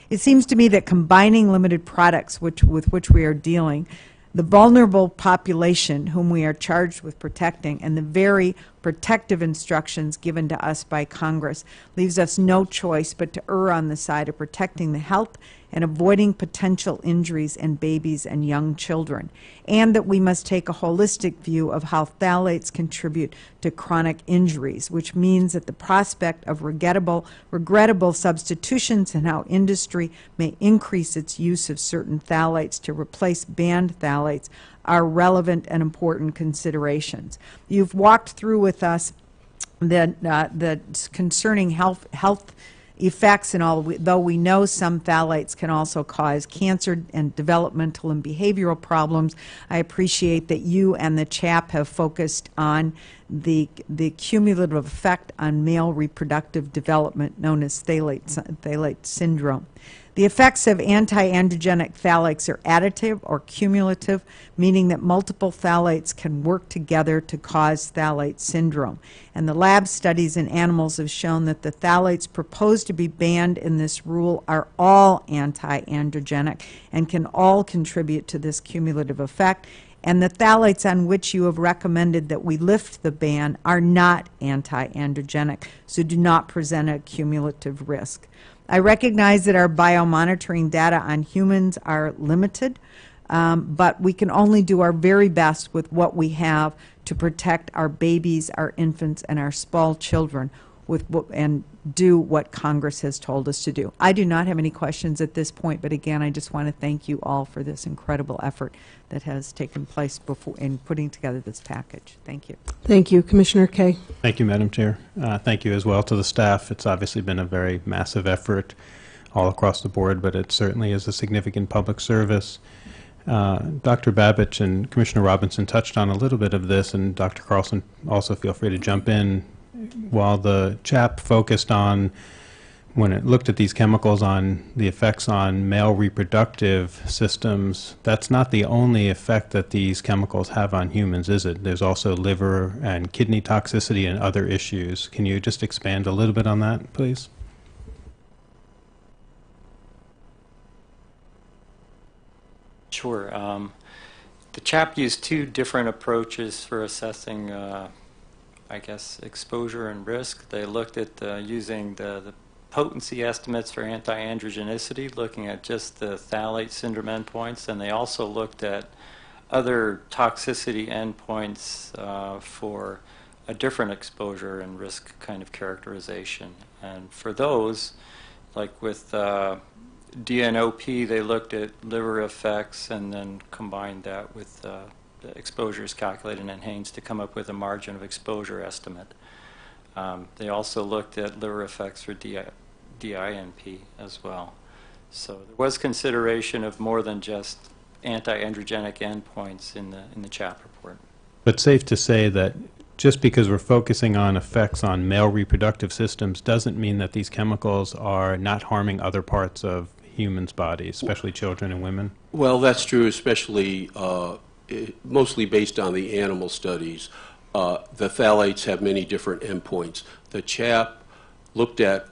It seems to me that combining limited products with which we are dealing, the vulnerable population whom we are charged with protecting, and the very protective instructions given to us by Congress, leaves us no choice but to err on the side of protecting the health and avoiding potential injuries in babies and young children, and that we must take a holistic view of how phthalates contribute to chronic injuries, which means that the prospect of regrettable substitutions and how industry may increase its use of certain phthalates to replace banned phthalates are relevant and important considerations. You've walked through with us the concerning health effects and all, though we know some phthalates can also cause cancer and developmental and behavioral problems. I appreciate that you and the CHAP have focused on the cumulative effect on male reproductive development known as phthalate syndrome. The effects of anti-androgenic phthalates are additive or cumulative, meaning that multiple phthalates can work together to cause phthalate syndrome. And the lab studies in animals have shown that the phthalates proposed to be banned in this rule are all anti-androgenic and can all contribute to this cumulative effect. And the phthalates on which you have recommended that we lift the ban are not anti-androgenic, so do not present a cumulative risk. I recognize that our biomonitoring data on humans are limited, but we can only do our very best with what we have to protect our babies, our infants, and our small children and do what Congress has told us to do. I do not have any questions at this point, but again, I just want to thank you all for this incredible effort that has taken place in putting together this package. Thank you. Thank you. Commissioner Kaye. Thank you, Madam Chair. Thank you as well to the staff. It's obviously been a very massive effort all across the board, but it certainly is a significant public service. Dr. Babich and Commissioner Robinson touched on a little bit of this, and Dr. Carlson, also feel free to jump in. While the chap focused on, when it looked at these chemicals, on the effects on male reproductive systems, that's not the only effect that these chemicals have on humans, is it? There's also liver and kidney toxicity and other issues. Can you just expand a little bit on that, please? Sure. The chap used two different approaches for assessing, I guess, exposure and risk. They looked at using the potency estimates for anti-androgenicity, looking at just the phthalate syndrome endpoints, and they also looked at other toxicity endpoints for a different exposure and risk kind of characterization. And for those, like with DNOP, they looked at liver effects and then combined that with the exposures calculated in Haynes to come up with a margin of exposure estimate. They also looked at liver effects for DINP as well. So there was consideration of more than just anti-androgenic endpoints in the CHAP report. But safe to say that just because we're focusing on effects on male reproductive systems doesn't mean that these chemicals are not harming other parts of humans' bodies, especially children and women? Well, that's true, especially mostly based on the animal studies. The phthalates have many different endpoints. The CHAP looked at,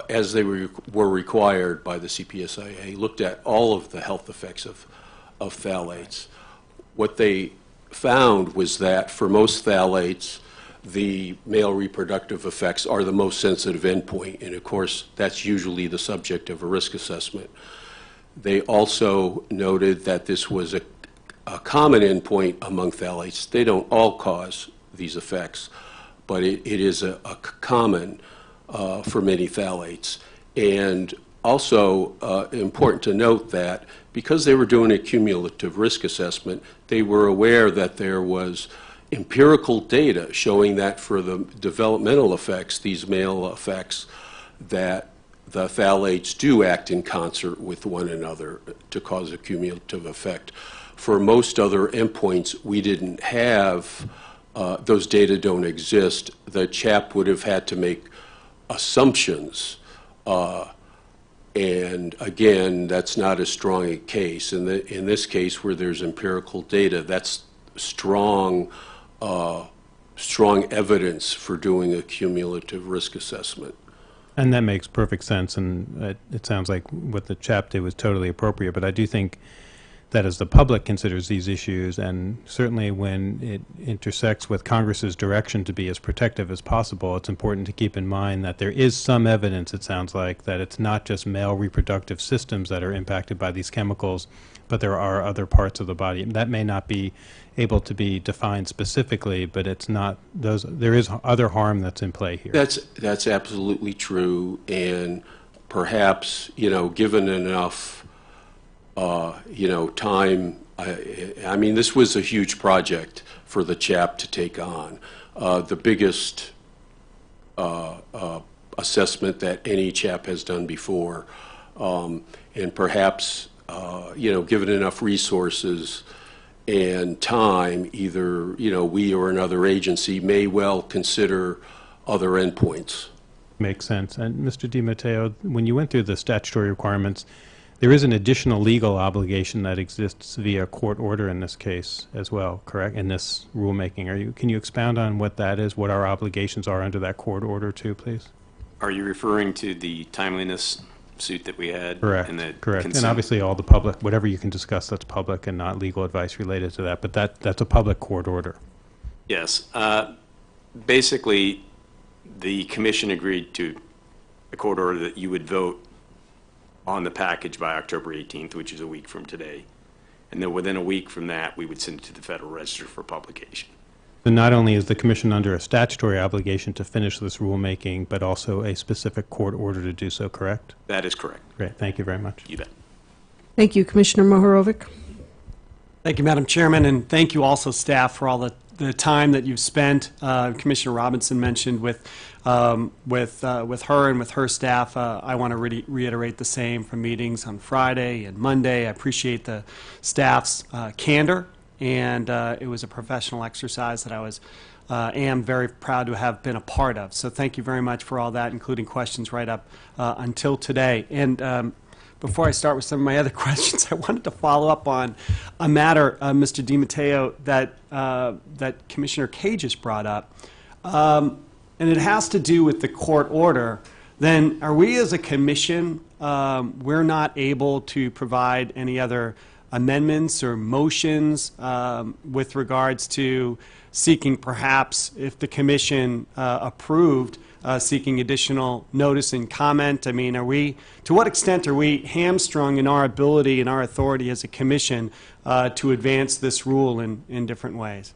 as they were required by the CPSIA, looked at all of the health effects of phthalates. What they found was that for most phthalates, the male reproductive effects are the most sensitive endpoint, and of course that's usually the subject of a risk assessment. They also noted that this was a common endpoint among phthalates. They don't all cause these effects, but it is a common for many phthalates. And also important to note that because they were doing a cumulative risk assessment, they were aware that there was empirical data showing that for the developmental effects, these male effects, that the phthalates do act in concert with one another to cause a cumulative effect. For most other endpoints, we didn't have, those data don't exist. The CHAP would have had to make assumptions, and again, that's not as strong a case. In this case, where there's empirical data, that's strong evidence for doing a cumulative risk assessment. And that makes perfect sense, and it sounds like what the CHAP did was totally appropriate, but I do think that as the public considers these issues, and certainly when it intersects with Congress's direction to be as protective as possible, it's important to keep in mind that there is some evidence, it sounds like, that it's not just male reproductive systems that are impacted by these chemicals, but there are other parts of the body. That may not be able to be defined specifically, but it's not those. There is other harm that's in play here. That's absolutely true, and perhaps, given enough time. I mean, this was a huge project for the CHAP to take on. The biggest assessment that any CHAP has done before. And perhaps, given enough resources and time, either, we or another agency may well consider other endpoints. Makes sense. And Mr. DiMatteo, when you went through the statutory requirements, there is an additional legal obligation that exists via court order in this case as well, correct, in this rulemaking. Can you expound on what that is, what our obligations are under that court order too, please? Are you referring to the timeliness suit that we had? Correct, And correct. And obviously all the public, whatever you can discuss that's public and not legal advice related to that, but that's a public court order. Yes. Basically, the commission agreed to a court order that you would vote on the package by October 18th, which is a week from today. And then within a week from that, we would send it to the Federal Register for publication. So not only is the commission under a statutory obligation to finish this rulemaking, but also a specific court order to do so, correct? That is correct. Great. Thank you very much. You bet. Thank you, Commissioner Mohorovic. Thank you, Madam Chairman, and thank you also, staff, for all the the time that you've spent, Commissioner Robinson mentioned with her and with her staff. I want to reiterate the same from meetings on Friday and Monday. I appreciate the staff's candor, and it was a professional exercise that I am very proud to have been a part of. So thank you very much for all that, including questions right up until today. And before I start with some of my other questions, I wanted to follow up on a matter, Mr. DiMatteo, that Commissioner Kay just brought up. And it has to do with the court order. Then are we as a commission, we're not able to provide any other amendments or motions with regards to seeking perhaps, if the commission approved, seeking additional notice and comment? I mean, to what extent are we hamstrung in our ability and our authority as a commission to advance this rule in different ways?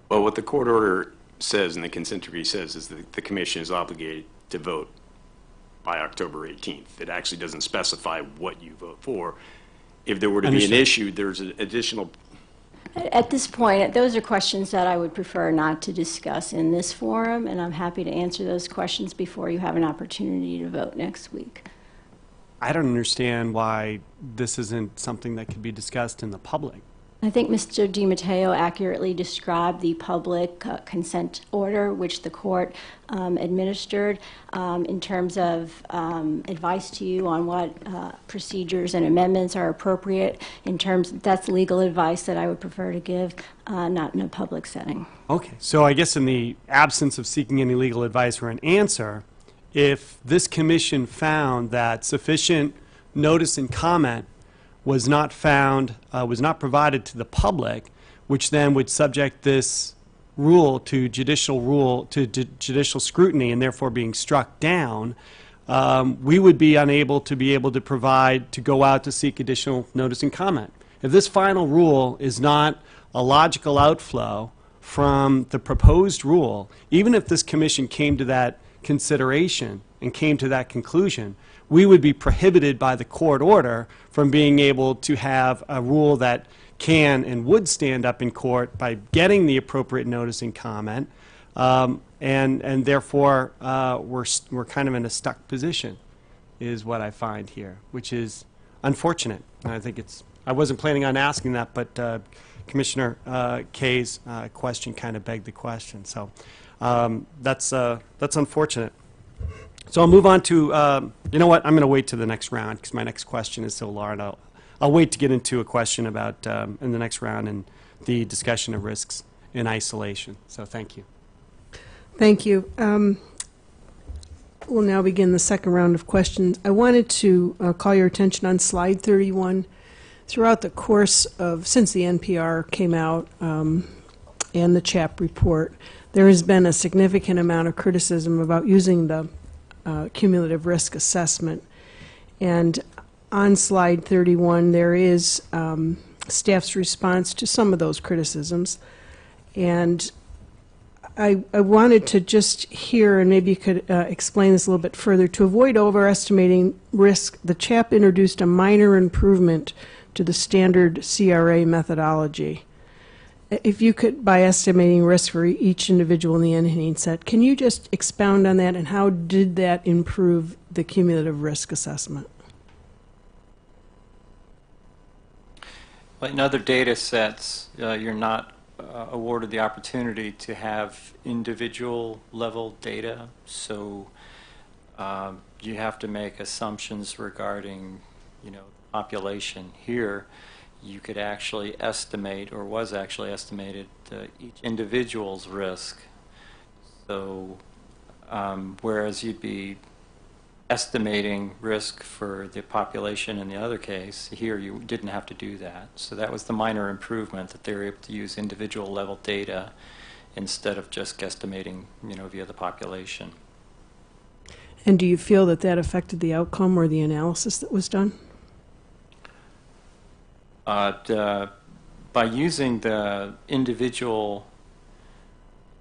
Well, what the court order says and the consent decree says is that the commission is obligated to vote by October 18th. It actually doesn't specify what you vote for. If there were to be an issue, there's an additional. At this point, those are questions that I would prefer not to discuss in this forum, and I'm happy to answer those questions before you have an opportunity to vote next week. I don't understand why this isn't something that could be discussed in the public. I think Mr. DiMatteo accurately described the public consent order, which the court administered in terms of advice to you on what procedures and amendments are appropriate. That's legal advice that I would prefer to give, not in a public setting. Okay, so I guess in the absence of seeking any legal advice or an answer, if this commission found that sufficient notice and comment was not provided to the public, which then would subject this rule to judicial scrutiny and therefore being struck down, we would be unable to go out to seek additional notice and comment. If this final rule is not a logical outflow from the proposed rule, even if this commission came to that consideration and came to that conclusion, we would be prohibited by the court order from being able to have a rule that can and would stand up in court by getting the appropriate notice and comment, and therefore we're kind of in a stuck position, is what I find here, which is unfortunate. And I think I wasn't planning on asking that, but Commissioner Kay's question kind of begged the question. So that's unfortunate. So I'll move on to, you know what, I'm going to wait to the next round because my next question is so large. I'll wait to get into a question about, in the next round, and the discussion of risks in isolation. So thank you. Thank you. We'll now begin the second round of questions. I wanted to call your attention on slide 31. Throughout the course of, since the NPR came out and the CHAP report, there has been a significant amount of criticism about using the cumulative risk assessment. And on slide 31, there is staff's response to some of those criticisms. And I wanted to just hear, and maybe you could explain this a little bit further. To avoid overestimating risk, the CHAP introduced a minor improvement to the standard CRA methodology. If you could, by estimating risk for each individual in the NHANE set, can you just expound on that, and how did that improve the cumulative risk assessment? Well, in other data sets, you're not awarded the opportunity to have individual level data, so you have to make assumptions regarding, population. Here, you could actually estimate, or was actually estimated, each individual's risk. So whereas you'd be estimating risk for the population in the other case, here you didn't have to do that. So that was the minor improvement, that they were able to use individual level data instead of just guesstimating, via the population. And do you feel that that affected the outcome or the analysis that was done? By using the individuals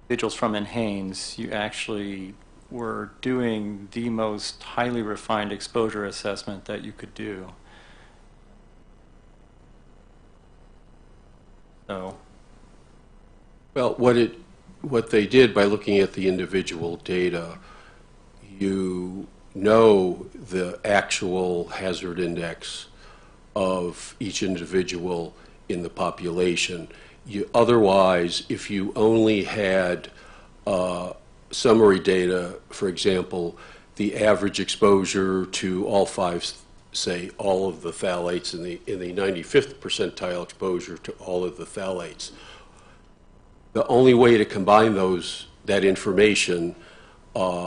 from NHANES, you actually were doing the most highly refined exposure assessment that you could do. So, Well, what they did by looking at the individual data, you know the actual hazard index of each individual in the population. Otherwise, if you only had summary data, for example, the average exposure to all five, say, all of the phthalates in the 95th percentile exposure to all of the phthalates, the only way to combine that information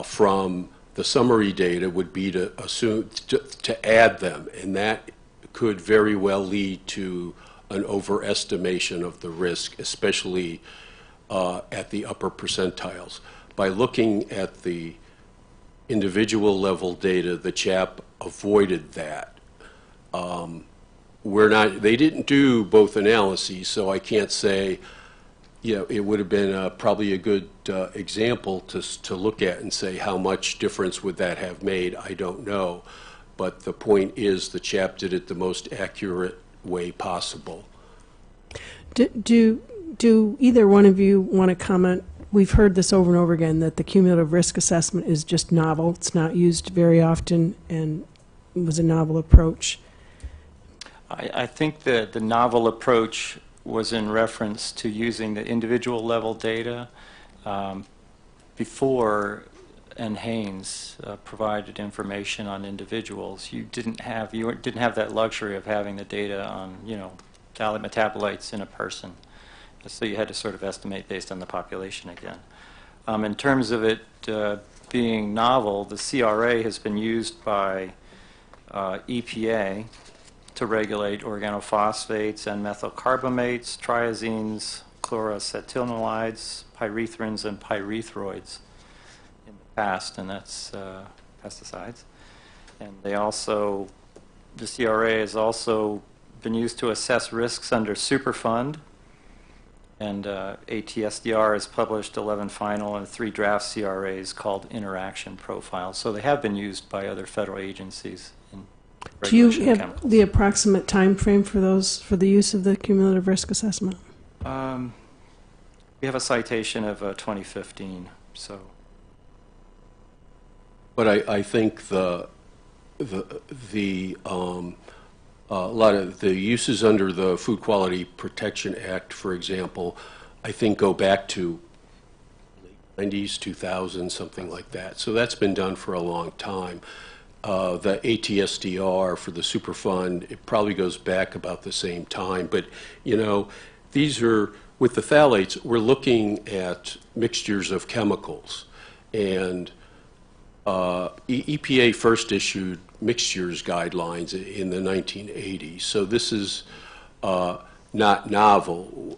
from the summary data would be to assume to add them, and that could very well lead to an overestimation of the risk, especially at the upper percentiles. By looking at the individual level data, the CHAP avoided that. They didn't do both analyses, so I can't say, it would have been probably a good example to look at and say how much difference would that have made. I don't know. But the point is the CHAP did it the most accurate way possible. Do either one of you want to comment? We've heard this over and over again, that the cumulative risk assessment is just novel. It's not used very often, and it was a novel approach. I think that the novel approach was in reference to using the individual level data before and Haynes provided information on individuals. You didn't have that luxury of having the data on phthalate metabolites in a person, so you had to sort of estimate based on the population again. In terms of it being novel, the CRA has been used by EPA to regulate organophosphates and methylcarbamates, triazines, chloroacetylenides, pyrethrins, and pyrethroids in the past, and that's pesticides. And the CRA has also been used to assess risks under Superfund, and ATSDR has published 11 final and 3 draft CRAs called interaction profiles. So they have been used by other federal agencies. Do you have the approximate time frame for the use of the cumulative risk assessment? We have a citation of 2015. So, but I think a lot of the uses under the Food Quality Protection Act, for example, I think go back to late 90s, 2000, something like that. So that's been done for a long time. The ATSDR for the Superfund, it probably goes back about the same time. But, these are, with the phthalates, we're looking at mixtures of chemicals. And EPA first issued mixtures guidelines in the 1980s. So this is not novel.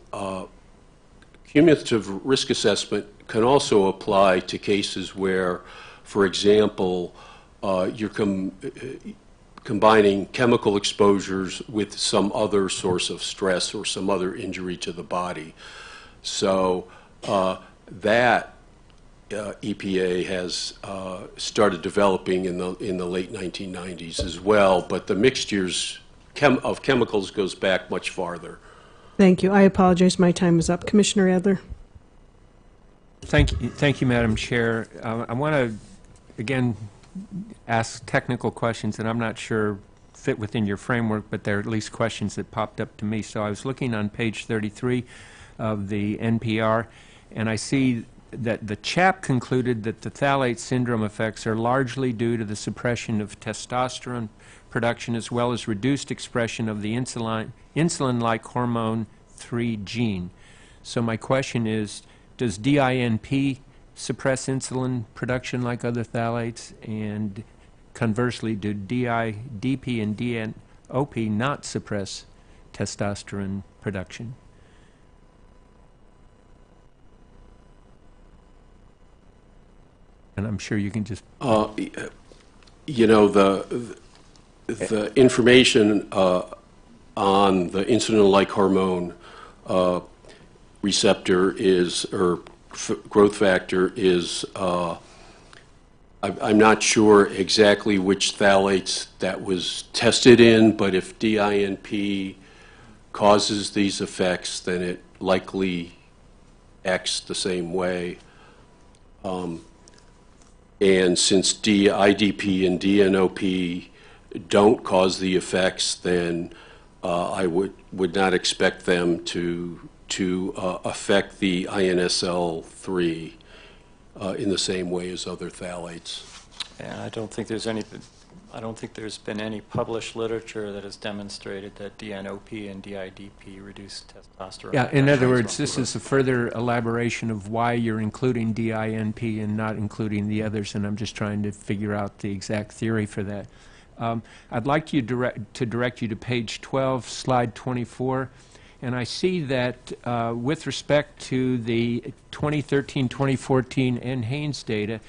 Cumulative risk assessment can also apply to cases where, for example, you're combining chemical exposures with some other source of stress or some other injury to the body. So that EPA has started developing in the late 1990s as well, but the mixtures of chemicals goes back much farther. Thank you. I apologize. My time is up. Commissioner Adler. Thank you, Madam Chair. I want to, again, ask technical questions that I'm not sure fit within your framework, but they're at least questions that popped up to me. So I was looking on page 33 of the NPR, and I see that the CHAP concluded that the phthalate syndrome effects are largely due to the suppression of testosterone production as well as reduced expression of the insulin-like hormone 3 gene. So my question is, does DINP suppress insulin production like other phthalates, and conversely, do DP and DNOP not suppress testosterone production? And I'm sure you can just... the information on the insulin-like hormone receptor or growth factor is, I'm not sure exactly which phthalates that was tested in, but if DINP causes these effects, then it likely X the same way. And since IDP and DNOP don't cause the effects, then I would not expect them to affect the INSL3 in the same way as other phthalates. And I don't think there's been any published literature that has demonstrated that DNOP and DIDP reduce testosterone. Yeah, in other words, this is a further elaboration of why you're including DINP and not including the others, and I'm just trying to figure out the exact theory for that. I'd like you to direct you to page 12, slide 24, and I see that with respect to the 2013-2014 N. Haynes data,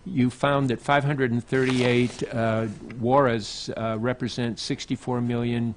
you found that 538 WARAs represent 64 million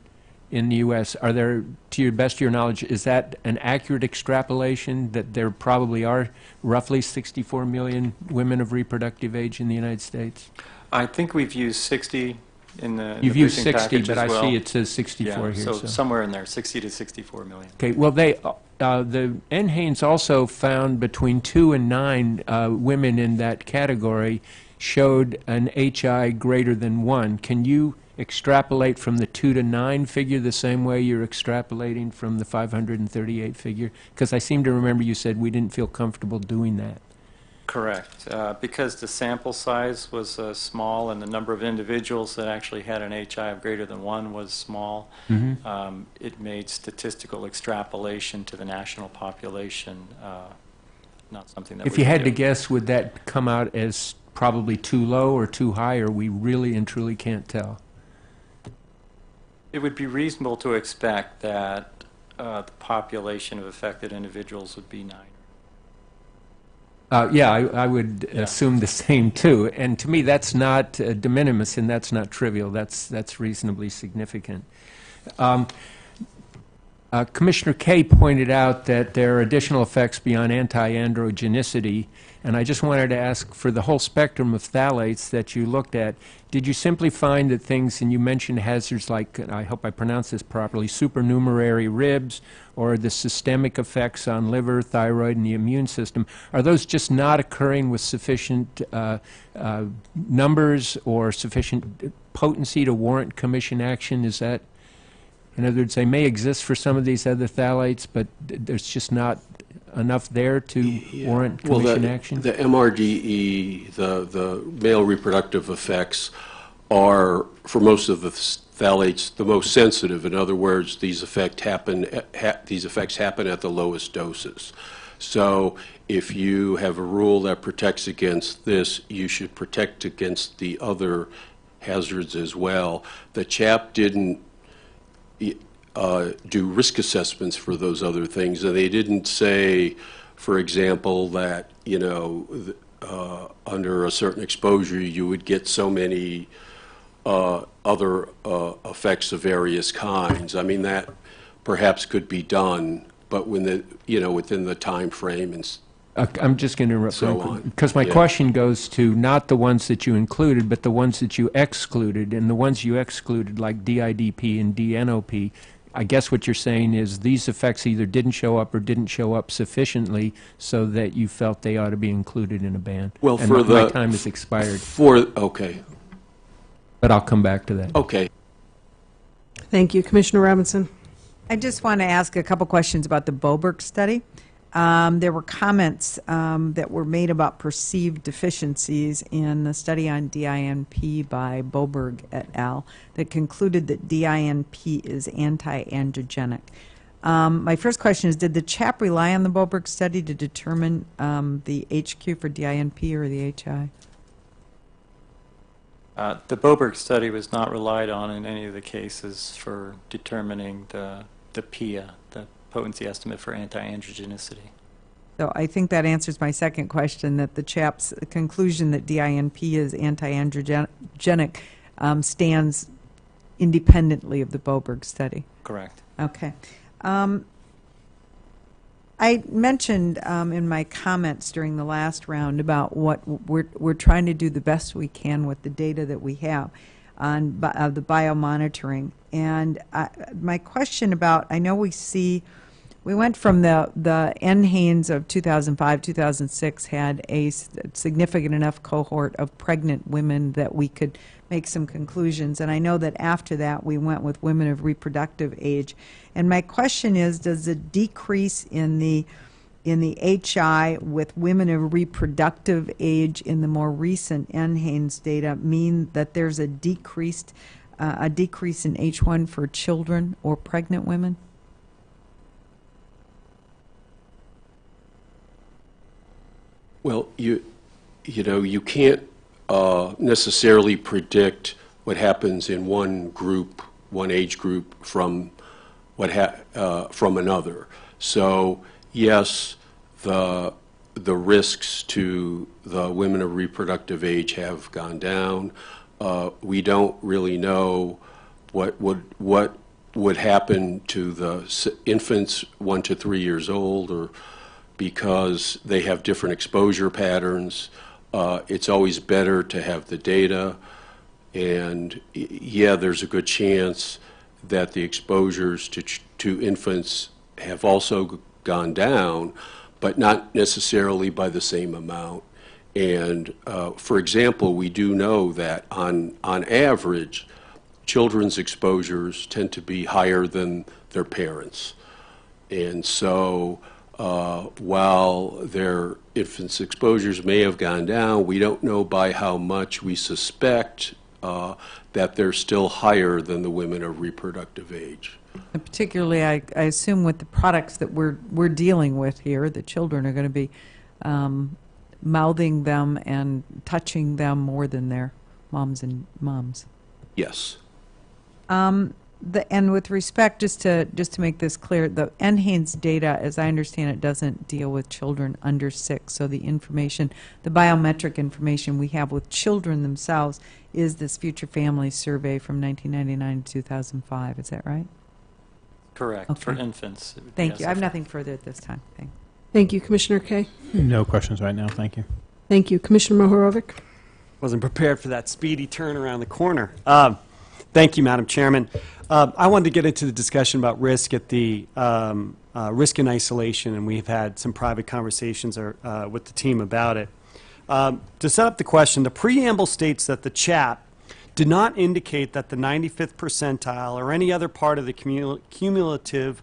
in the U.S. Are there, to your best of your knowledge, is that an accurate extrapolation that there probably are roughly 64 million women of reproductive age in the United States? I think we've used 60 in the You've used briefing 60, package but as I well. see it says 64 Yeah, here. so So somewhere in there, 60 to 64 million. okay, well, the N. Haynes also found between 2 and 9 women in that category showed an HI greater than 1. Can you extrapolate from the 2 to 9 figure the same way you're extrapolating from the 538 figure? Because I seem to remember you said we didn't feel comfortable doing that. Correct. Because the sample size was small and the number of individuals that actually had an HI of greater than 1 was small, it made statistical extrapolation to the national population not something that If we you could had to do. guess, would that come out as probably too low or too high, or we really and truly can't tell? It would be reasonable to expect that the population of affected individuals would be 9. Yeah, I would Yeah. assume the same too. And to me, that's not de minimis, and that's not trivial. That's reasonably significant. Commissioner Kay pointed out that there are additional effects beyond anti-androgenicity, and I just wanted to ask, for the whole spectrum of phthalates that you looked at, did you simply find that things, and you mentioned hazards like, I hope I pronounce this properly, supernumerary ribs, or the systemic effects on liver, thyroid, and the immune system, are those just not occurring with sufficient numbers or sufficient potency to warrant commission action? Is that, in other words, they may exist for some of these other phthalates, but there's just not enough there to warrant commission action? The MRDE, the male reproductive effects, are, for most of the phthalates, the most sensitive. In other words, these effects happen at the lowest doses. So if you have a rule that protects against this, you should protect against the other hazards as well. The CHAP didn't do risk assessments for those other things, and they didn't say, for example, that under a certain exposure you would get so many other effects of various kinds. I mean, that perhaps could be done, but when within the time frame and I'm just going to interrupt so on. because my question goes to not the ones that you included, but the ones that you excluded, and the ones you excluded, like DIDP and DNOP. I guess what you're saying is these effects either didn't show up or didn't show up sufficiently so that you felt they ought to be included in a ban. Well, and for my time has expired. Okay. But I'll come back to that. Okay. Thank you. Commissioner Robinson. I just want to ask a couple questions about the Boberg study. There were comments that were made about perceived deficiencies in the study on DINP by Boberg et al. that concluded that DINP is anti-androgenic. My first question is, did the CHAP rely on the Boberg study to determine the HQ for DINP or the HI? The Boberg study was not relied on in any of the cases for determining the PIA, the potency estimate for anti-androgenicity. So I think that answers my second question, that the CHAP's conclusion that DINP is anti-androgenic stands independently of the Boberg study. Correct. Okay. I mentioned in my comments during the last round about what we're trying to do the best we can with the data that we have on the biomonitoring. And my question about, I know we see We went from the NHANES of 2005, 2006 had a significant enough cohort of pregnant women that we could make some conclusions. And I know that after that we went with women of reproductive age. And my question is, does the decrease in the HI with women of reproductive age in the more recent NHANES data mean that there's a decrease in H1 for children or pregnant women? Well, you know, you can't necessarily predict what happens in one group, one age group from from another. So yes, the risks to the women of reproductive age have gone down. We don't really know what would happen to the infants 1 to 3 years old, or because they have different exposure patterns. It's always better to have the data, and yeah, there's a good chance that the exposures to infants have also gone down, but not necessarily by the same amount. And for example, we do know that on average, children's exposures tend to be higher than their parents. And so while their infants' exposures may have gone down, we don't know by how much. We suspect that they're still higher than the women of reproductive age. And particularly, I assume with the products that we're dealing with here, the children are going to be mouthing them and touching them more than their moms and moms. Yes. And with respect, just to make this clear, the NHANES data, as I understand it, doesn't deal with children under 6. So the information, the biometric information we have with children themselves is this Future Families Survey from 1999 to 2005. Is that right? Correct. Okay. For infants. it would be Thank you. I have SFR. nothing further at this time. Thanks. Thank you, Commissioner Kay. No questions right now, thank you. Thank you, Commissioner Mohorovic. Wasn't prepared for that speedy turn around the corner. Thank you, Madam Chairman. I wanted to get into the discussion about risk at the risk in isolation, and we've had some private conversations with the team about it. To set up the question, the preamble states that the CHAP did not indicate that the 95th percentile or any other part of the cumulative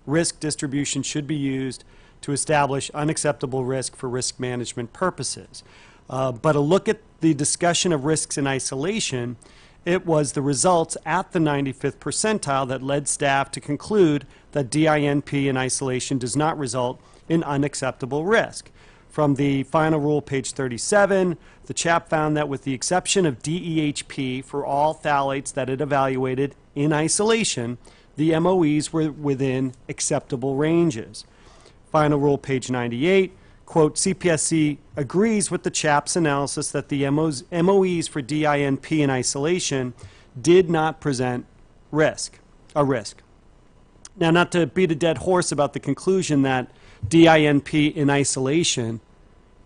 risk distribution should be used to establish unacceptable risk for risk management purposes. But a look at the discussion of risks in isolation, it was the results at the 95th percentile that led staff to conclude that DINP in isolation does not result in unacceptable risk. From the final rule, page 37, the CHAP found that with the exception of DEHP for all phthalates that it evaluated in isolation, the MOEs were within acceptable ranges. Final rule, page 98, quote, CPSC agrees with the CHAP's analysis that the MOEs for DINP in isolation did not present a risk. Now, not to beat a dead horse about the conclusion that DINP in isolation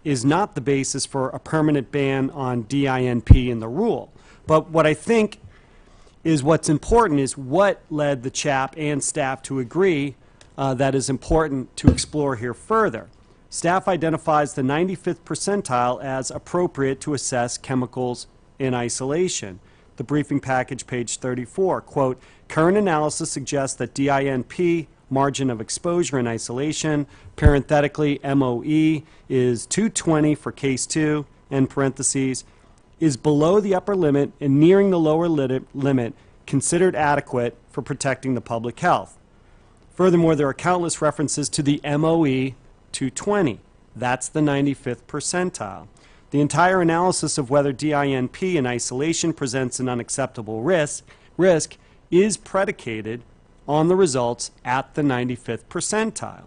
is not the basis for a permanent ban on DINP in the rule, but what I think is what's important is what led the CHAP and staff to agree that is important to explore here further. Staff identifies the 95th percentile as appropriate to assess chemicals in isolation. The briefing package, page 34, quote, current analysis suggests that DINP, margin of exposure in isolation, parenthetically MOE, is 220 for case 2, end parentheses, is below the upper limit and nearing the lower limit considered adequate for protecting the public health. Furthermore, there are countless references to the MOE 220. That's the 95th percentile. The entire analysis of whether DINP in isolation presents an unacceptable risk is predicated on the results at the 95th percentile.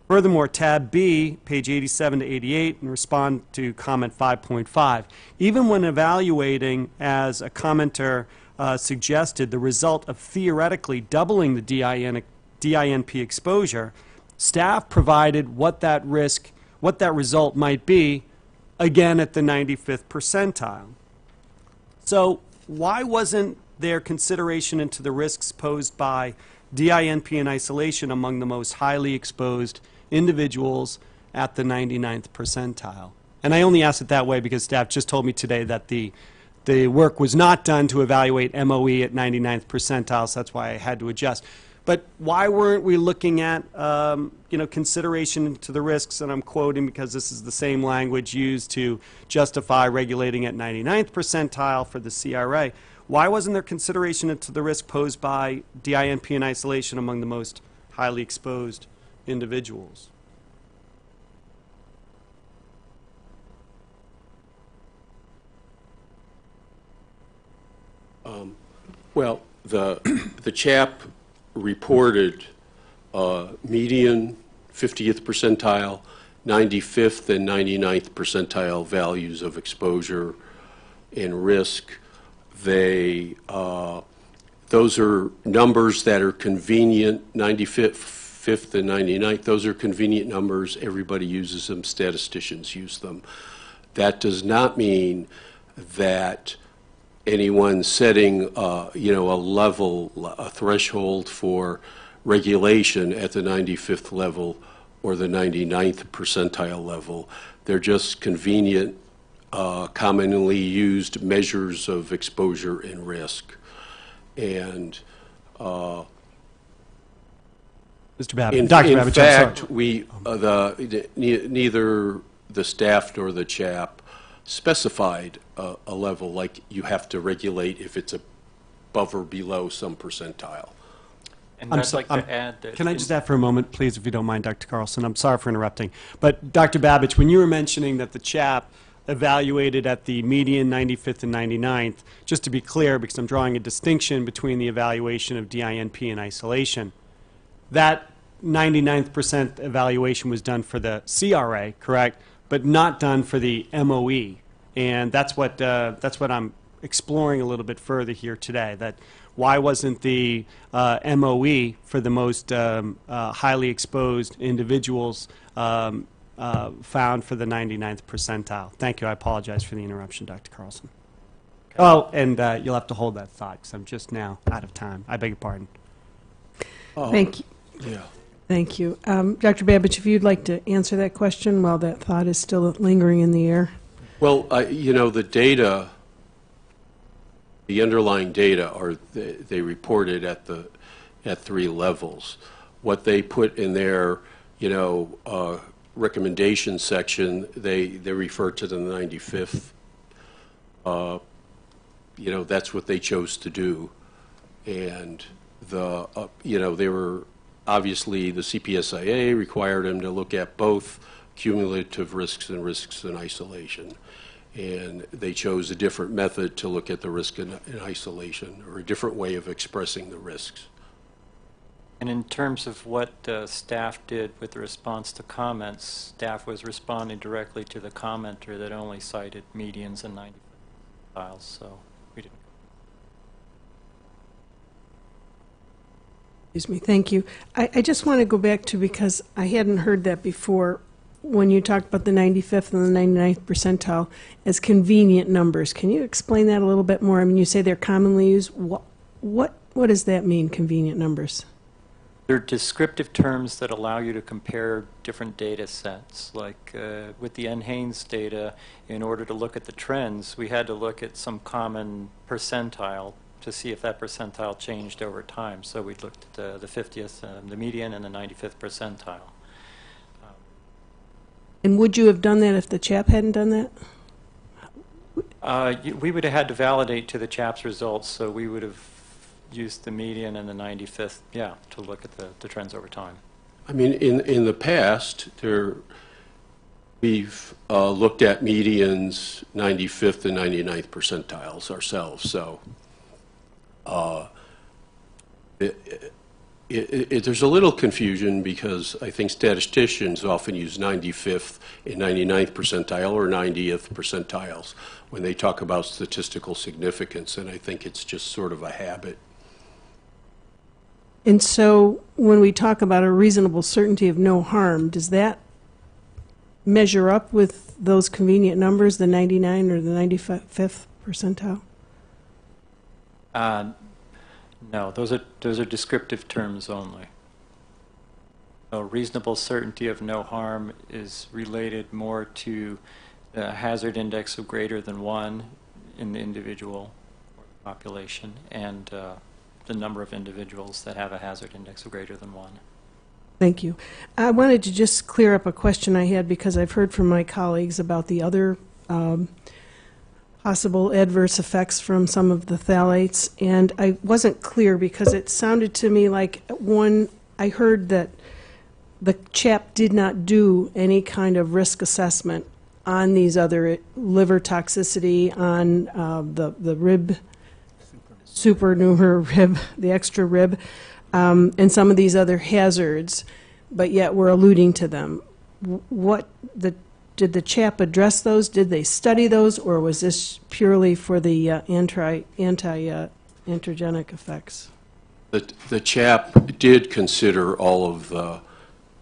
Furthermore, tab B, page 87 to 88, and respond to comment 5.5. Even when evaluating, as a commenter suggested, the result of theoretically doubling the DINP exposure, staff provided what that result might be, again at the 95th percentile. So why wasn't there consideration into the risks posed by DINP in isolation among the most highly exposed individuals at the 99th percentile. And I only asked it that way because staff just told me today that the work was not done to evaluate MOE at 99th percentile, so that's why I had to adjust. But why weren't we looking at, consideration to the risks, and I'm quoting because this is the same language used to justify regulating at 99th percentile for the CRA. Why wasn't there consideration to the risk posed by DINP in isolation among the most highly exposed individuals? Well, the chap reported median 50th percentile, 95th and 99th percentile values of exposure and risk. Those are numbers that are convenient, 95th and 99th. Those are convenient numbers. Everybody uses them. Statisticians use them. That does not mean that anyone setting, a level, a threshold for regulation at the 95th level or the 99th percentile level. They're just convenient, commonly used measures of exposure and risk. And Mr. Babbitt, Dr. Babbitt, fact, neither the staff nor the chap specified a level like you have to regulate if it's above or below some percentile. And I'd like to add that... Can I just add for a moment, please, if you don't mind, Dr. Carlson? I'm sorry for interrupting. But Dr. Babbage, when you were mentioning that the chap evaluated at the median 95th and 99th, just to be clear, because I'm drawing a distinction between the evaluation of DINP in isolation, that 99th percent evaluation was done for the CRA, correct, but not done for the MOE. And that's what I'm exploring a little bit further here today, that why wasn't the MOE for the most highly exposed individuals found for the 99th percentile? Thank you. I apologize for the interruption, Dr. Carlson. Okay. Oh, and you'll have to hold that thought because I'm just now out of time. I beg your pardon. Thank you. Yeah. Thank you. Dr. Babbage, if you'd like to answer that question while that thought is still lingering in the air. Well, the data, the underlying data are they reported at 3 levels. What they put in their recommendation section, they refer to the 95th. That's what they chose to do, and they were obviously the CPSIA required them to look at both cumulative risks and risks in isolation. And they chose a different method to look at the risk in isolation, or a different way of expressing the risks. And in terms of what staff did with the response to comments, staff was responding directly to the commenter that only cited medians and 90 percentiles, so we didn't. Excuse me. Thank you. I just want to go back to, because I hadn't heard that before, when you talked about the 95th and the 99th percentile as convenient numbers. Can you explain that a little bit more? I mean, you say they're commonly used. What does that mean, convenient numbers? They're descriptive terms that allow you to compare different data sets. Like with the NHANES data, in order to look at the trends, we had to look at some common percentile to see if that percentile changed over time. So we looked at the 50th, the median, and the 95th percentile. And would you have done that if the chap hadn't done that? We would have had to validate to the CHAP's results, so we would have used the median and the 95th, to look at the trends over time. I mean, in the past, we've looked at medians, 95th and 99th percentiles ourselves, so there's a little confusion because I think statisticians often use 95th and 99th percentile or 90th percentiles when they talk about statistical significance, and I think it's just sort of a habit. And so when we talk about a reasonable certainty of no harm, does that measure up with those convenient numbers, the 99 or the 95th percentile? No, those are descriptive terms only. A reasonable certainty of no harm is related more to the hazard index of greater than 1 in the individual population and the number of individuals that have a hazard index of greater than 1. Thank you. I wanted to just clear up a question I had because I've heard from my colleagues about the other possible adverse effects from some of the phthalates, and I wasn't clear because it sounded to me like I heard that the CHAP did not do any kind of risk assessment on these other liver toxicity, on the rib, supernumerary rib, the extra rib, and some of these other hazards, but yet we're alluding to them. Did the CHAP address those? Did they study those, or was this purely for the anti-androgenic effects? The CHAP did consider all of the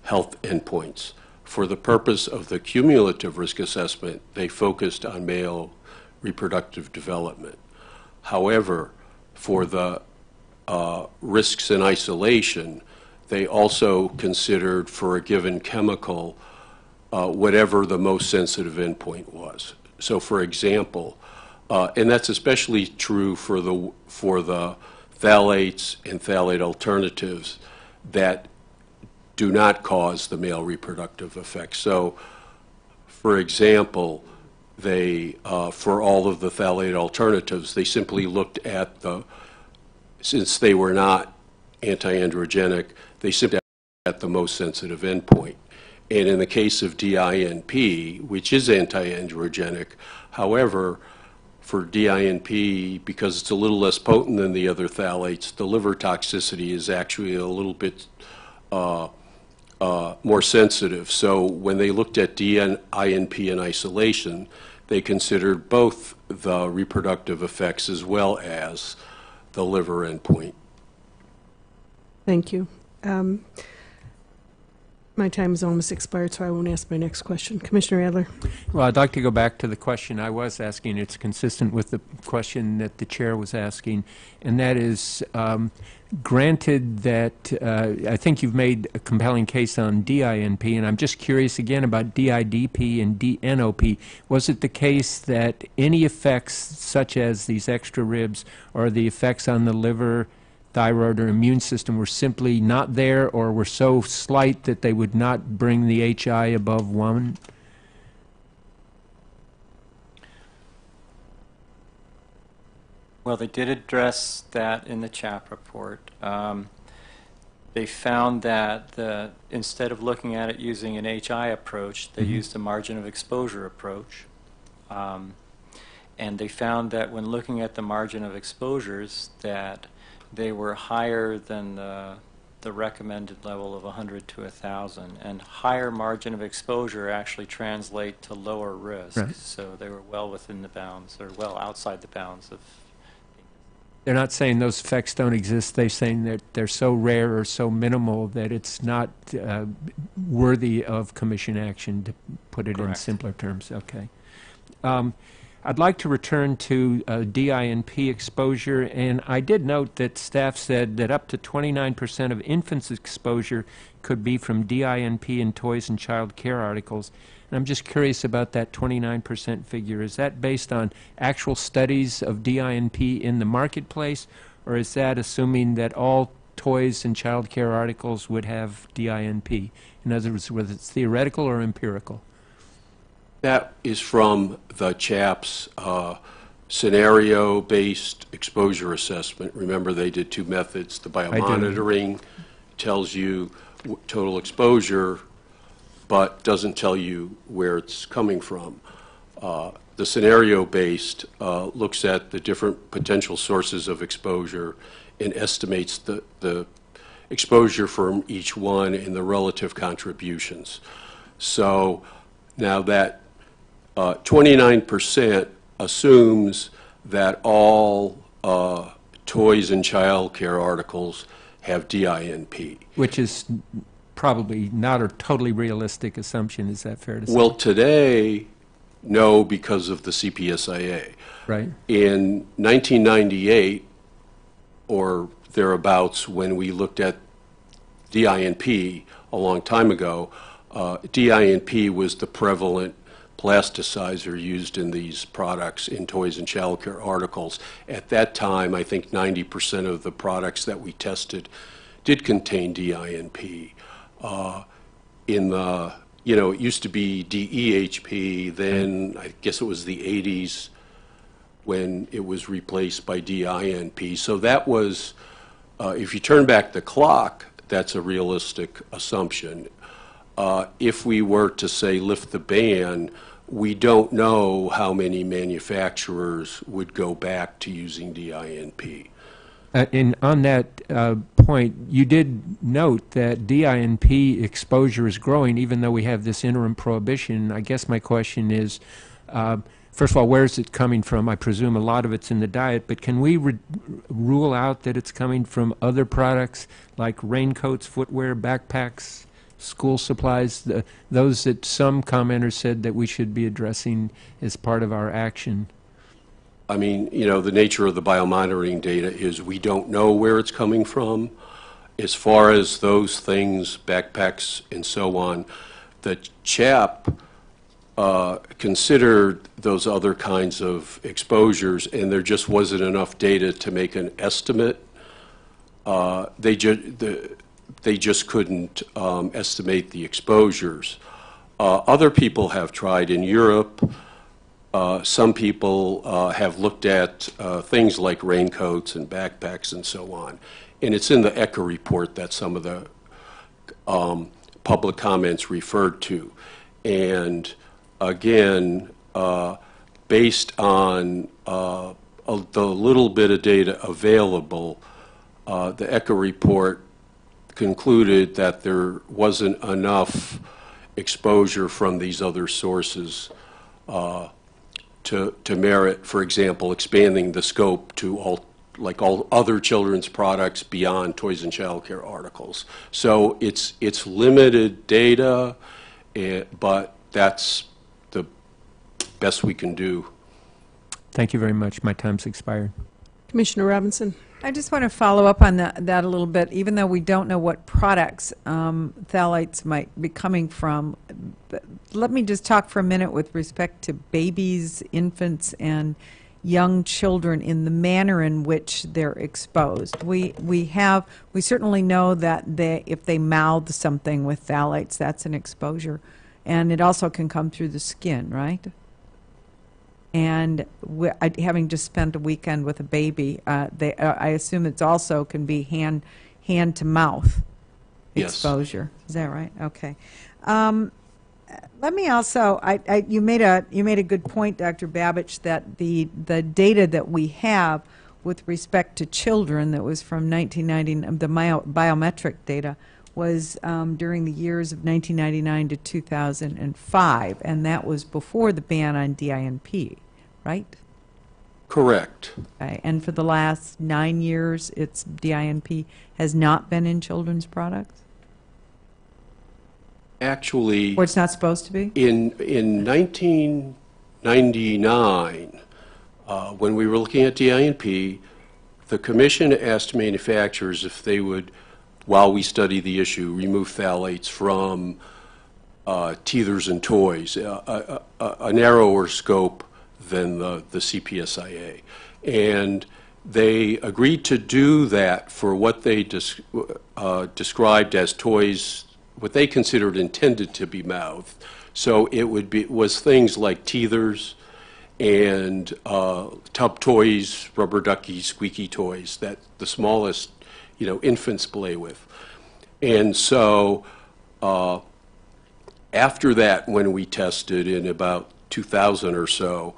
health endpoints. For the purpose of the cumulative risk assessment, they focused on male reproductive development. However, for the risks in isolation, they also considered for a given chemical whatever the most sensitive endpoint was. So, for example, and that's especially true for the phthalates and phthalate alternatives that do not cause the male reproductive effects. So, for example, they for all of the phthalate alternatives, they simply looked at since they were not anti-androgenic, they simply looked at the most sensitive endpoint. And in the case of DINP, which is anti-androgenic, however, for DINP, because it's a little less potent than the other phthalates, the liver toxicity is actually a little bit more sensitive. So when they looked at DINP in isolation, they considered both the reproductive effects as well as the liver endpoint. Thank you. My time is almost expired, so I won't ask my next question. Commissioner Adler. Well, I'd like to go back to the question I was asking. It's consistent with the question that the chair was asking, and that is, granted that I think you've made a compelling case on DINP, and I'm just curious again about DIDP and DNOP. Was it the case that any effects such as these extra ribs or the effects on the liver, thyroid, or immune system were simply not there, or were so slight that they would not bring the HI above 1? Well, they did address that in the CHAP report. They found that instead of looking at it using an HI approach, they used a margin of exposure approach. And they found that when looking at the margin of exposures, that they were higher than the recommended level of 100 to 1,000. And higher margin of exposure actually translate to lower risk. Right. So they were well within the bounds, or well outside the bounds of. They're not saying those effects don't exist. They're saying that they're so rare or so minimal that it's not worthy of commission action, to put it Correct. in simpler terms. Okay. I'd like to return to DINP exposure, and I did note that staff said that up to 29% of infants' exposure could be from DINP in toys and child care articles. And I'm just curious about that 29% figure. Is that based on actual studies of DINP in the marketplace, or is that assuming that all toys and child care articles would have DINP? In other words, whether it's theoretical or empirical? That is from the CHAP's scenario-based exposure assessment. Remember, they did two methods. The biomonitoring tells you total exposure, but doesn't tell you where it's coming from. The scenario-based looks at the different potential sources of exposure and estimates the exposure from each one and the relative contributions. So now that 29% assumes that all toys and child care articles have DINP. Which is probably not a totally realistic assumption. Is that fair to say? Well, today, no, because of the CPSIA. Right. In 1998, or thereabouts when we looked at DINP a long time ago. DINP was the prevalent plasticizer used in these products in toys and child care articles. At that time, I think 90% of the products that we tested did contain DINP. In the, it used to be DEHP, then I guess it was the 80s when it was replaced by DINP. So that was, if you turn back the clock, that's a realistic assumption. If we were to say lift the ban, we don't know how many manufacturers would go back to using DINP. And on that point, you did note that DINP exposure is growing even though we have this interim prohibition. I guess my question is, first of all, where is it coming from? I presume a lot of it's in the diet, but can we rule out that it's coming from other products like raincoats, footwear, backpacks, school supplies, those that some commenters said that we should be addressing as part of our action? I mean, the nature of the biomonitoring data is we don't know where it's coming from. As far as those things, backpacks and so on, the CHAP considered those other kinds of exposures, and there just wasn't enough data to make an estimate. They just couldn't estimate the exposures. Other people have tried in Europe. Some people have looked at things like raincoats and backpacks and so on. And it's in the ECHA report that some of the public comments referred to. And again, based on the little bit of data available, the ECHA report concluded that there wasn't enough exposure from these other sources to merit, for example, expanding the scope to all other children's products beyond toys and child care articles. So it's limited data, but that's the best we can do. Thank you very much. My time's expired. Commissioner Robinson. I just want to follow up on that a little bit. Even though we don't know what products phthalates might be coming from, let me just talk for a minute with respect to babies, infants, and young children in the manner in which they're exposed. We certainly know that if they mouth something with phthalates, that's an exposure, and it also can come through the skin, right? And having just spent a weekend with a baby, I assume it's also can be hand to mouth exposure. Yes. Is that right? Okay. Let me also. You made a good point, Dr. Babich, that the data that we have with respect to children that was from 1990, the biometric data was during the years of 1999 to 2005, and that was before the ban on DINP, right? Correct. Okay. And for the last 9 years, its DINP has not been in children's products? Actually, or it's not supposed to be? In 1999, when we were looking at DINP, the Commission asked manufacturers if they would, while we study the issue, remove phthalates from teethers and toys, a narrower scope than the CPSIA. And they agreed to do that for what they described as toys, what they considered intended to be mouthed. So it was things like teethers and tub toys, rubber ducky, squeaky toys that the smallest, infants play with. And so after that, when we tested in about 2000 or so,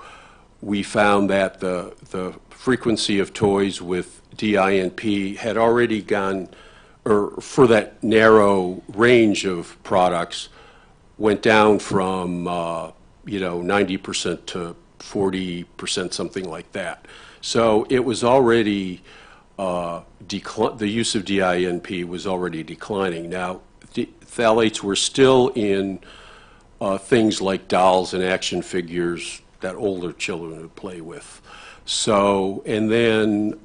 we found that the frequency of toys with DINP had already gone, or for that narrow range of products, went down from 90% to 40%, something like that. So it was already the use of DINP was already declining. Now, phthalates were still in things like dolls and action figures that older children would play with. So, and then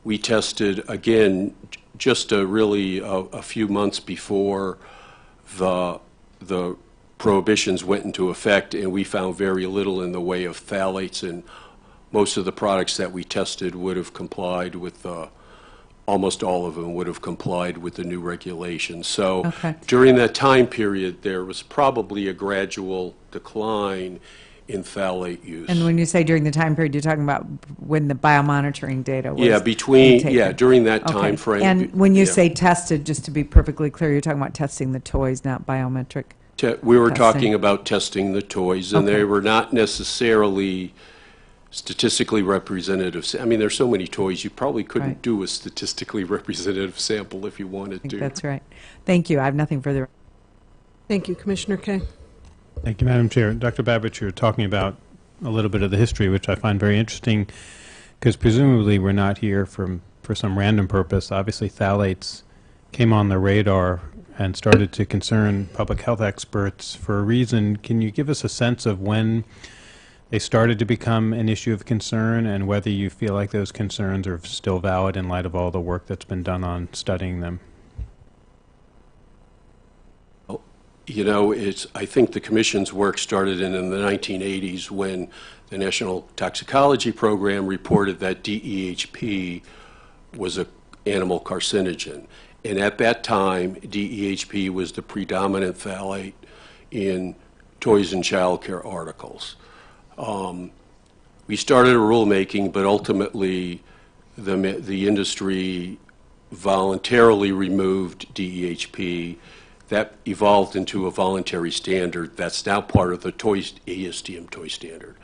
we tested, again, just really a few months before the prohibitions went into effect, and we found very little in the way of phthalates, and most of the products that we tested would have complied with, almost all of them would have complied with the new regulations. So during that time period, there was probably a gradual decline in phthalate use. And when you say during the time period, you're talking about when the biomonitoring data was during that time frame. And when you say tested, just to be perfectly clear, you're talking about testing the toys, not biometric? We were talking about testing the toys, and they were not necessarily statistically representative. I mean, there's so many toys, you probably couldn't do a statistically representative sample if you wanted to. That's right. Thank you. I have nothing further. Thank you, Commissioner Kay. Thank you, Madam Chair. Dr. Babich, you're talking about a little bit of the history, which I find very interesting, because presumably we're not here for some random purpose. Obviously, phthalates came on the radar and started to concern public health experts for a reason. Can you give us a sense of when they started to become an issue of concern, and whether you feel like those concerns are still valid in light of all the work that's been done on studying them? You know, I think the Commission's work started in the 1980s when the National Toxicology Program reported that DEHP was an animal carcinogen. And at that time, DEHP was the predominant phthalate in toys and child care articles. We started a rulemaking, but ultimately the industry voluntarily removed DEHP. That evolved into a voluntary standard that's now part of the ASTM toy standard.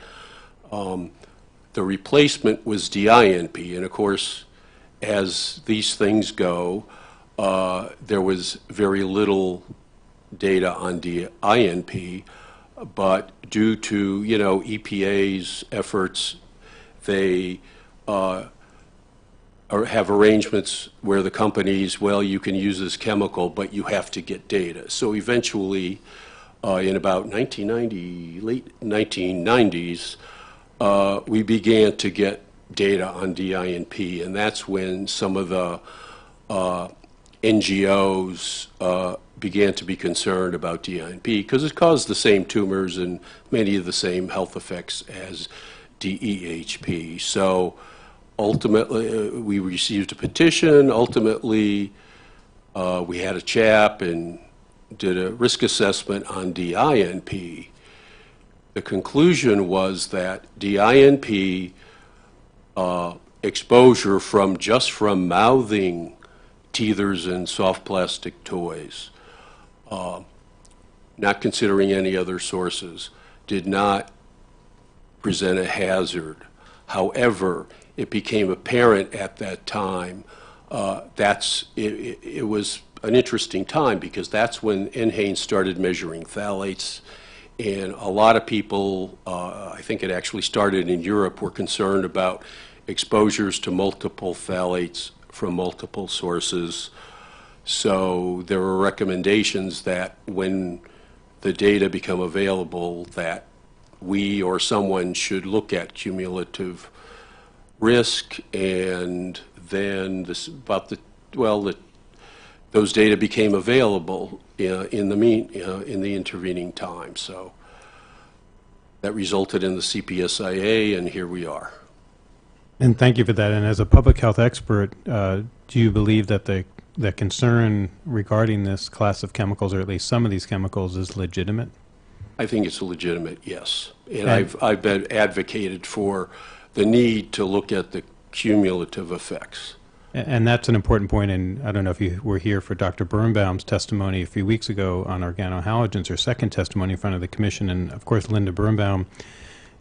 The replacement was DINP, and of course, as these things go, there was very little data on DINP, but due to, you know, EPA's efforts, they have arrangements where the companies, well, you can use this chemical, but you have to get data. So eventually, in about late 1990s, we began to get data on DINP, and that's when some of the NGOs began to be concerned about DINP, because it caused the same tumors and many of the same health effects as DEHP. So ultimately, we received a petition. Ultimately, we had a chap and did a risk assessment on DINP. The conclusion was that DINP exposure from mouthing teethers and soft plastic toys, not considering any other sources, did not present a hazard. However, it became apparent at that time it was an interesting time, because that's when NHANES started measuring phthalates, and a lot of people, I think it actually started in Europe, were concerned about exposures to multiple phthalates from multiple sources. So there were recommendations that when the data become available, that we or someone should look at cumulative risk, and then those data became available in the intervening time. So that resulted in the CPSIA, and here we are. And thank you for that. And as a public health expert, do you believe that the concern regarding this class of chemicals, or at least some of these chemicals, is legitimate? I think it's legitimate, yes. And I've been advocated for the need to look at the cumulative effects. And that's an important point, and I don't know if you were here for Dr. Birnbaum's testimony a few weeks ago on organohalogens, her second testimony in front of the Commission, and of course Linda Birnbaum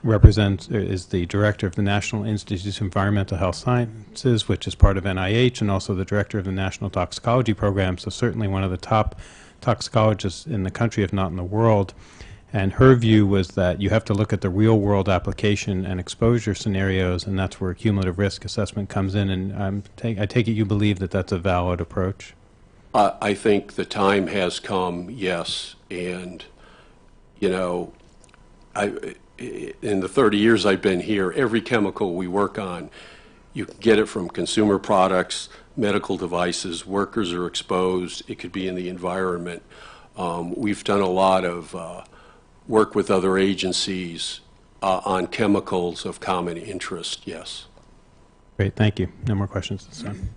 is the director of the National Institute of Environmental Health Sciences, which is part of NIH, and also the director of the National Toxicology Program, so certainly one of the top toxicologists in the country, if not in the world. And her view was that you have to look at the real-world application and exposure scenarios, and that's where cumulative risk assessment comes in. And I take it you believe that that's a valid approach? I think the time has come, yes. And, you know, in the 30 years I've been here, every chemical we work on You can get it from consumer products, medical devices, workers are exposed, it could be in the environment. We've done a lot of work with other agencies on chemicals of common interest, yes. Great, thank you. No more questions this time.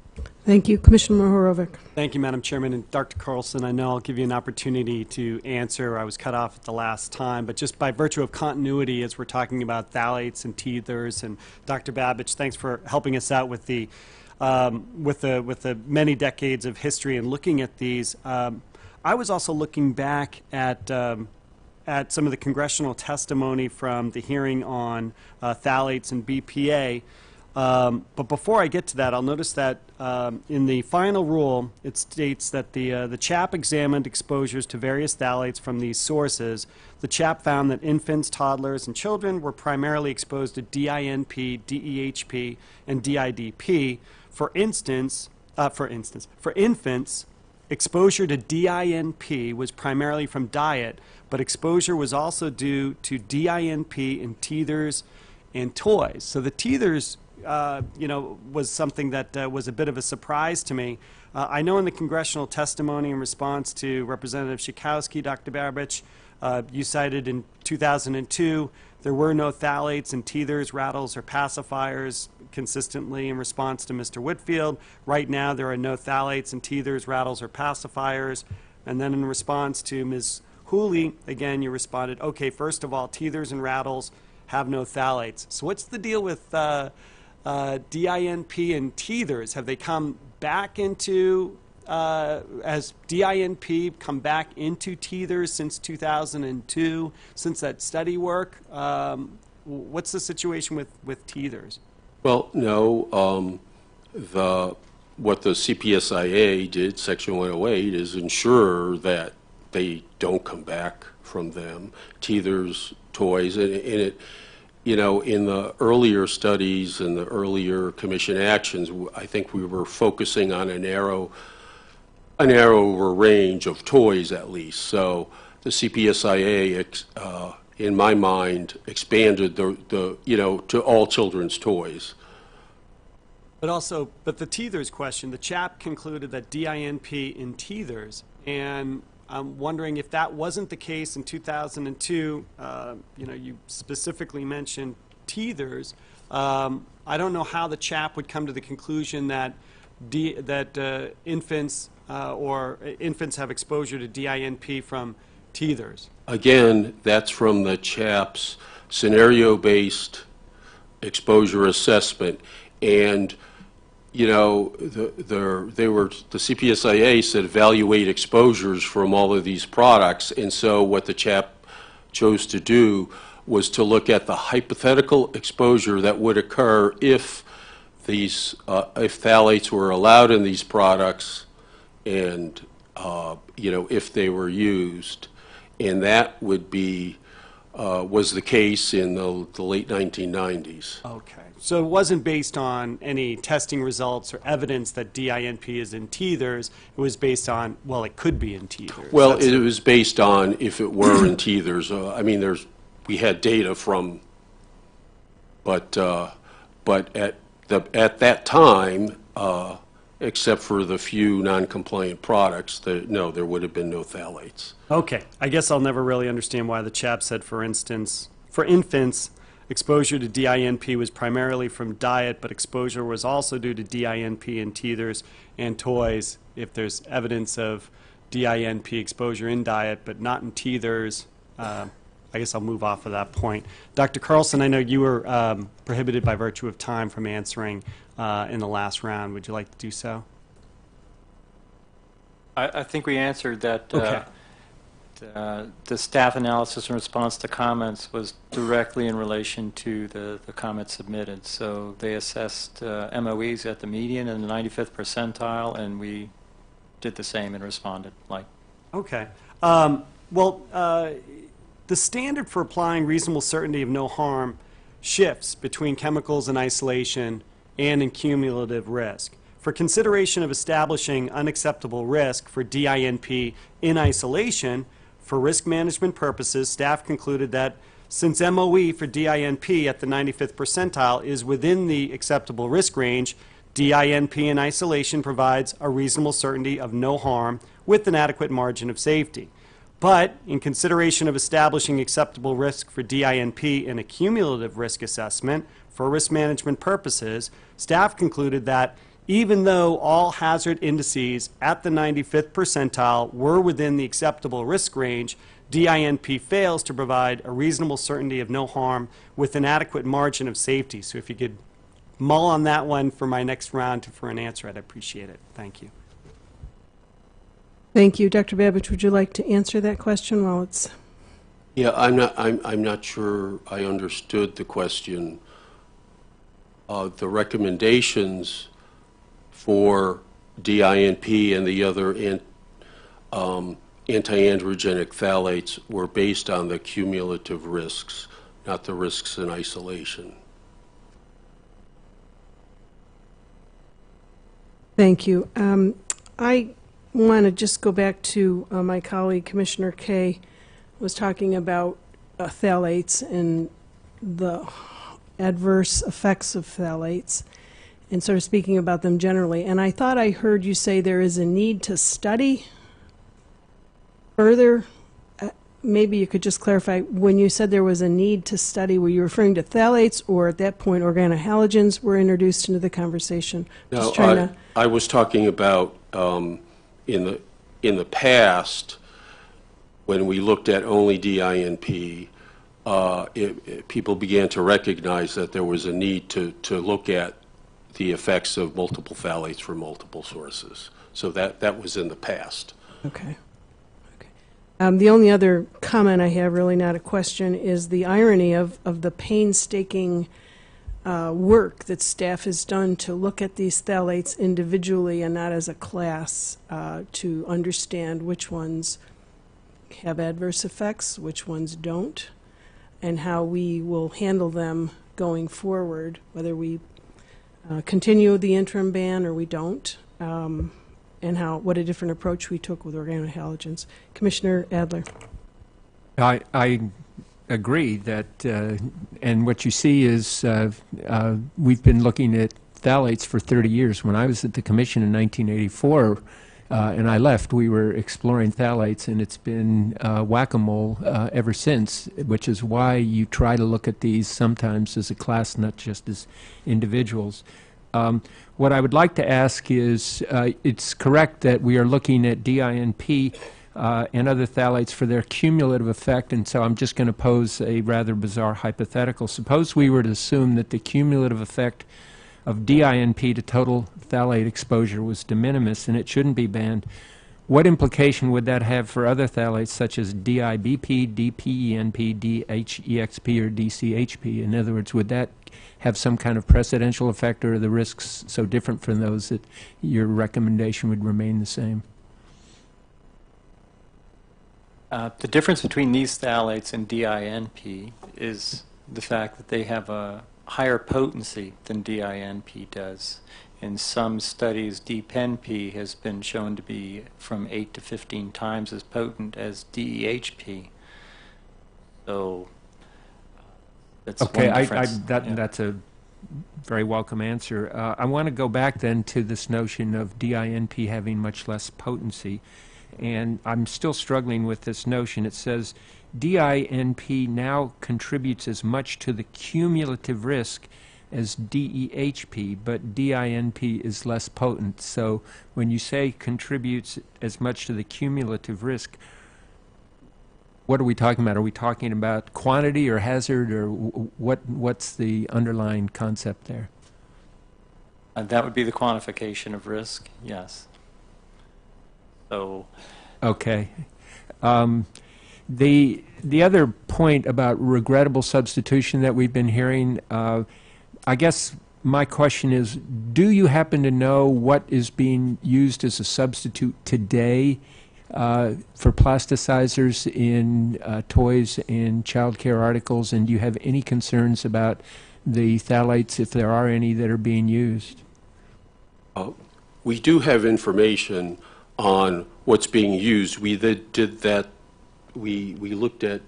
Thank you. Commissioner Mohorovic. Thank you, Madam Chairman. And Dr. Carlson, I know I'll give you an opportunity to answer. I was cut off at the last time, but just by virtue of continuity, as we're talking about phthalates and tethers, and Dr. Babich, thanks for helping us out with the many decades of history and looking at these. I was also looking back at some of the congressional testimony from the hearing on phthalates and BPA. But before I get to that, I'll notice that in the final rule, it states that the CHAP examined exposures to various phthalates from these sources. The CHAP found that infants, toddlers, and children were primarily exposed to DINP, DEHP, and DIDP. For infants, exposure to DINP was primarily from diet, but exposure was also due to DINP in teethers and toys. So the teethers was something that was a bit of a surprise to me. I know in the congressional testimony in response to Representative Schakowsky, Dr. Babich, you cited in 2002 there were no phthalates in teethers, rattles, or pacifiers consistently in response to Mr. Whitfield. Right now there are no phthalates in teethers, rattles, or pacifiers. And then in response to Ms. Hooley, again, you responded, okay, first of all, teethers and rattles have no phthalates. So what's the deal with DINP and teethers? Have they come back into, has DINP come back into teethers since 2002, since that study work? What's the situation with teethers? Well, no. What the CPSIA did, Section 108, is ensure that they don't come back from them. Teethers, toys, and it, in the earlier studies and the earlier commission actions, I think we were focusing on a narrower range of toys, at least. So the CPSIA, in my mind, expanded to all children's toys. But the teethers question, the CHAP concluded that DINP in teethers, and I'm wondering if that wasn't the case in 2002. You specifically mentioned teethers. I don't know how the CHAP would come to the conclusion that infants have exposure to DINP from teethers. Again, that's from the CHAP's scenario-based exposure assessment, and the CPSIA said evaluate exposures from all of these products, and so what the CHAP chose to do was to look at the hypothetical exposure that would occur if these if phthalates were allowed in these products, and if they were used, and that would be was the case in the late 1990s. Okay. So it wasn't based on any testing results or evidence that DINP is in teethers. It was based on, well, it could be in teethers. Well, it was based on if it were in teethers. I mean, we had data from, but at that time, except for the few non-compliant products, no, there would have been no phthalates. Okay. I guess I'll never really understand why the CHAP said, for instance, for infants, exposure to DINP was primarily from diet, but exposure was also due to DINP in teethers and toys. If there's evidence of DINP exposure in diet, but not in teethers, I guess I'll move off of that point. Dr. Carlson, I know you were prohibited by virtue of time from answering in the last round. Would you like to do so? I think we answered that. Okay. The staff analysis in response to comments was directly in relation to the comments submitted. So they assessed MOEs at the median and the 95th percentile, and we did the same and responded like. Okay. The standard for applying reasonable certainty of no harm shifts between chemicals in isolation and in cumulative risk. For consideration of establishing unacceptable risk for DINP in isolation, for risk management purposes, staff concluded that Since MOE for DINP at the 95th percentile is within the acceptable risk range, DINP in isolation provides a reasonable certainty of no harm with an adequate margin of safety. But in consideration of establishing acceptable risk for DINP in a cumulative risk assessment for risk management purposes, staff concluded that even though all hazard indices at the 95th percentile were within the acceptable risk range, DINP fails to provide a reasonable certainty of no harm with an adequate margin of safety. So if you could mull on that one for my next round for an answer, I'd appreciate it. Thank you. Thank you. Dr. Babbage, would you like to answer that question while it's... Yeah, I'm not sure I understood the question. The recommendations for DINP and the other anti-androgenic phthalates were based on the cumulative risks, not the risks in isolation. Thank you. I want to just go back to my colleague, Commissioner Kay, was talking about phthalates and the adverse effects of phthalates, and sort of speaking about them generally. And I thought I heard you say there is a need to study further. Maybe you could just clarify, when you said there was a need to study, were you referring to phthalates, or at that point organohalogens were introduced into the conversation? No, I was talking about in the past, when we looked at only DINP, people began to recognize that there was a need to look at the effects of multiple phthalates from multiple sources. So that was in the past. Okay. The only other comment I have, really not a question, is the irony of the painstaking work that staff has done to look at these phthalates individually and not as a class, to understand which ones have adverse effects, which ones don't, and how we will handle them going forward, whether we continue the interim ban or we don't, and what a different approach we took with organohalogens. Commissioner Adler. I agree that, and what you see is we've been looking at phthalates for 30 years. When I was at the Commission in 1984, and I left, we were exploring phthalates, and it's been whack-a-mole ever since, which is why you try to look at these sometimes as a class, not just as individuals. What I would like to ask is, it's correct that we are looking at DINP and other phthalates for their cumulative effect, and so I'm just going to pose a rather bizarre hypothetical. Suppose we were to assume that the cumulative effect of DINP to total phthalate exposure was de minimis and it shouldn't be banned. What implication would that have for other phthalates such as DIBP, DPENP, DHEXP, or DCHP? In other words, would that have some kind of precedential effect, or are the risks so different from those that your recommendation would remain the same? The difference between these phthalates and DINP is the fact that they have a higher potency than DINP does. In some studies, DPENP has been shown to be from 8 to 15 times as potent as DEHP. So that's okay, one difference. That's a very welcome answer. I want to go back then to this notion of DINP having much less potency, and I'm still struggling with this notion. It says DINP now contributes as much to the cumulative risk as DEHP, but DINP is less potent. So when you say contributes as much to the cumulative risk, what are we talking about? Are we talking about quantity or hazard, or what's the underlying concept there? That would be the quantification of risk, yes. So, okay. The other point about regrettable substitution that we've been hearing, I guess my question is, do you happen to know what is being used as a substitute today for plasticizers in toys and child care articles, and do you have any concerns about the phthalates, if there are any, that are being used? We do have information on what's being used. We did that we looked at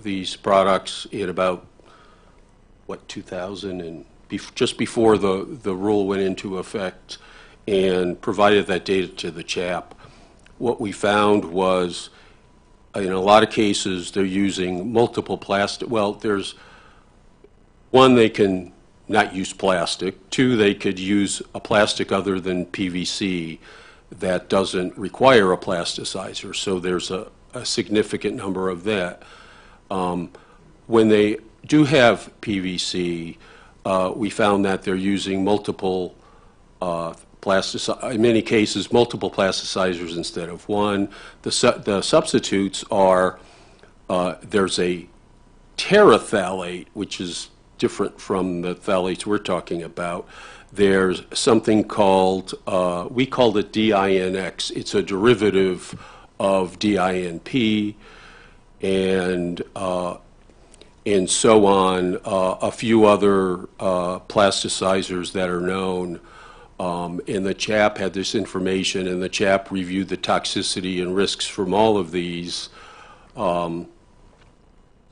these products in about, 2000, and just before the rule went into effect, and provided that data to the CHAP. What we found was, in a lot of cases, they're using multiple plastic. Well, there's one, they can not use plastic. Two, they could use a plastic other than PVC that doesn't require a plasticizer. So there's a significant number of that. When they do have PVC, we found that they're using multiple in many cases, multiple plasticizers instead of one. The substitutes are, there's a terephthalate, which is different from the phthalates we're talking about. There's something called, we called it DINX. It's a derivative of DINP, and so on. A few other plasticizers that are known. And the CHAP had this information, and the CHAP reviewed the toxicity and risks from all of these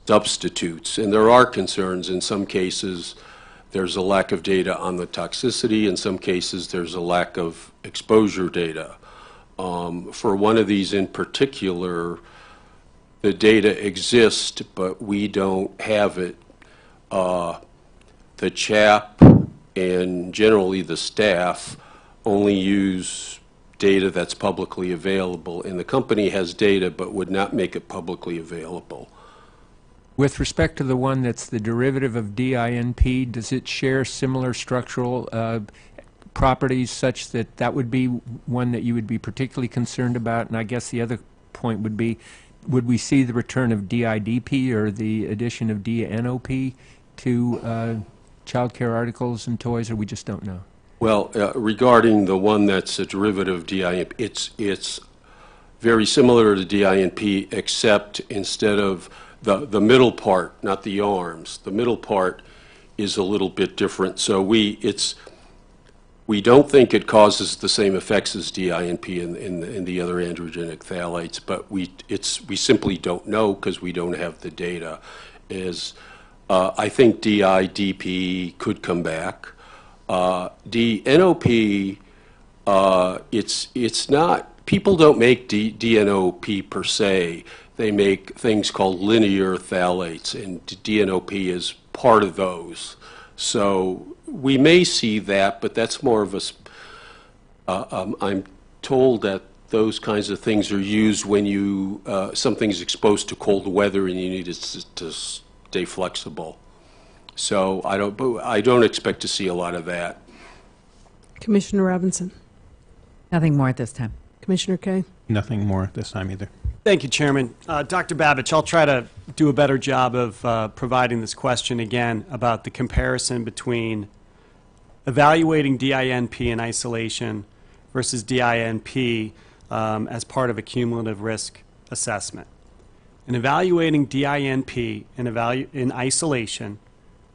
substitutes. And there are concerns. In some cases, there's a lack of data on the toxicity. In some cases, there's a lack of exposure data. For one of these in particular, the data exists, but we don't have it. The CHAP and generally the staff only use data that's publicly available, and the company has data but would not make it publicly available. With respect to the one that's the derivative of DINP, does it share similar structural properties such that that would be one that you would be particularly concerned about? And I guess the other point would be, would we see the return of DIDP or the addition of DNOP to child care articles and toys, or we just don't know? Well, regarding the one that's a derivative of DINP, it's very similar to DINP, except instead of the middle part, not the arms, the middle part is a little bit different. So we don't think it causes the same effects as DINP in the other androgenic phthalates, but we simply don't know because we don't have the data. I think DIDP could come back. DNOP, it's not, people don't make DNOP per se. They make things called linear phthalates, and DNOP is part of those. So we may see that, but that's more of I'm told that those kinds of things are used when something's exposed to cold weather and you need it to stay flexible. So I don't expect to see a lot of that. Commissioner Robinson. Nothing more at this time. Commissioner Kaye. Nothing more this time either. Thank you, Chairman. Dr. Babich, I'll try to do a better job of providing this question again about the comparison between evaluating DINP in isolation versus DINP as part of a cumulative risk assessment. In evaluating DINP in isolation,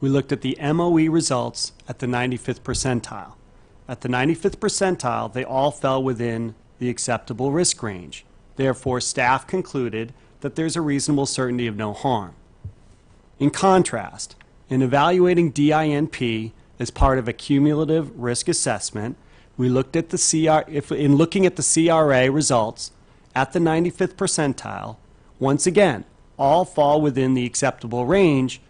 we looked at the MOE results at the 95th percentile. At the 95th percentile, they all fell within the acceptable risk range. Therefore, staff concluded that there's a reasonable certainty of no harm. In contrast, in evaluating DINP as part of a cumulative risk assessment, we looked at in looking at the CRA results at the 95th percentile, once again, all fall within the acceptable range,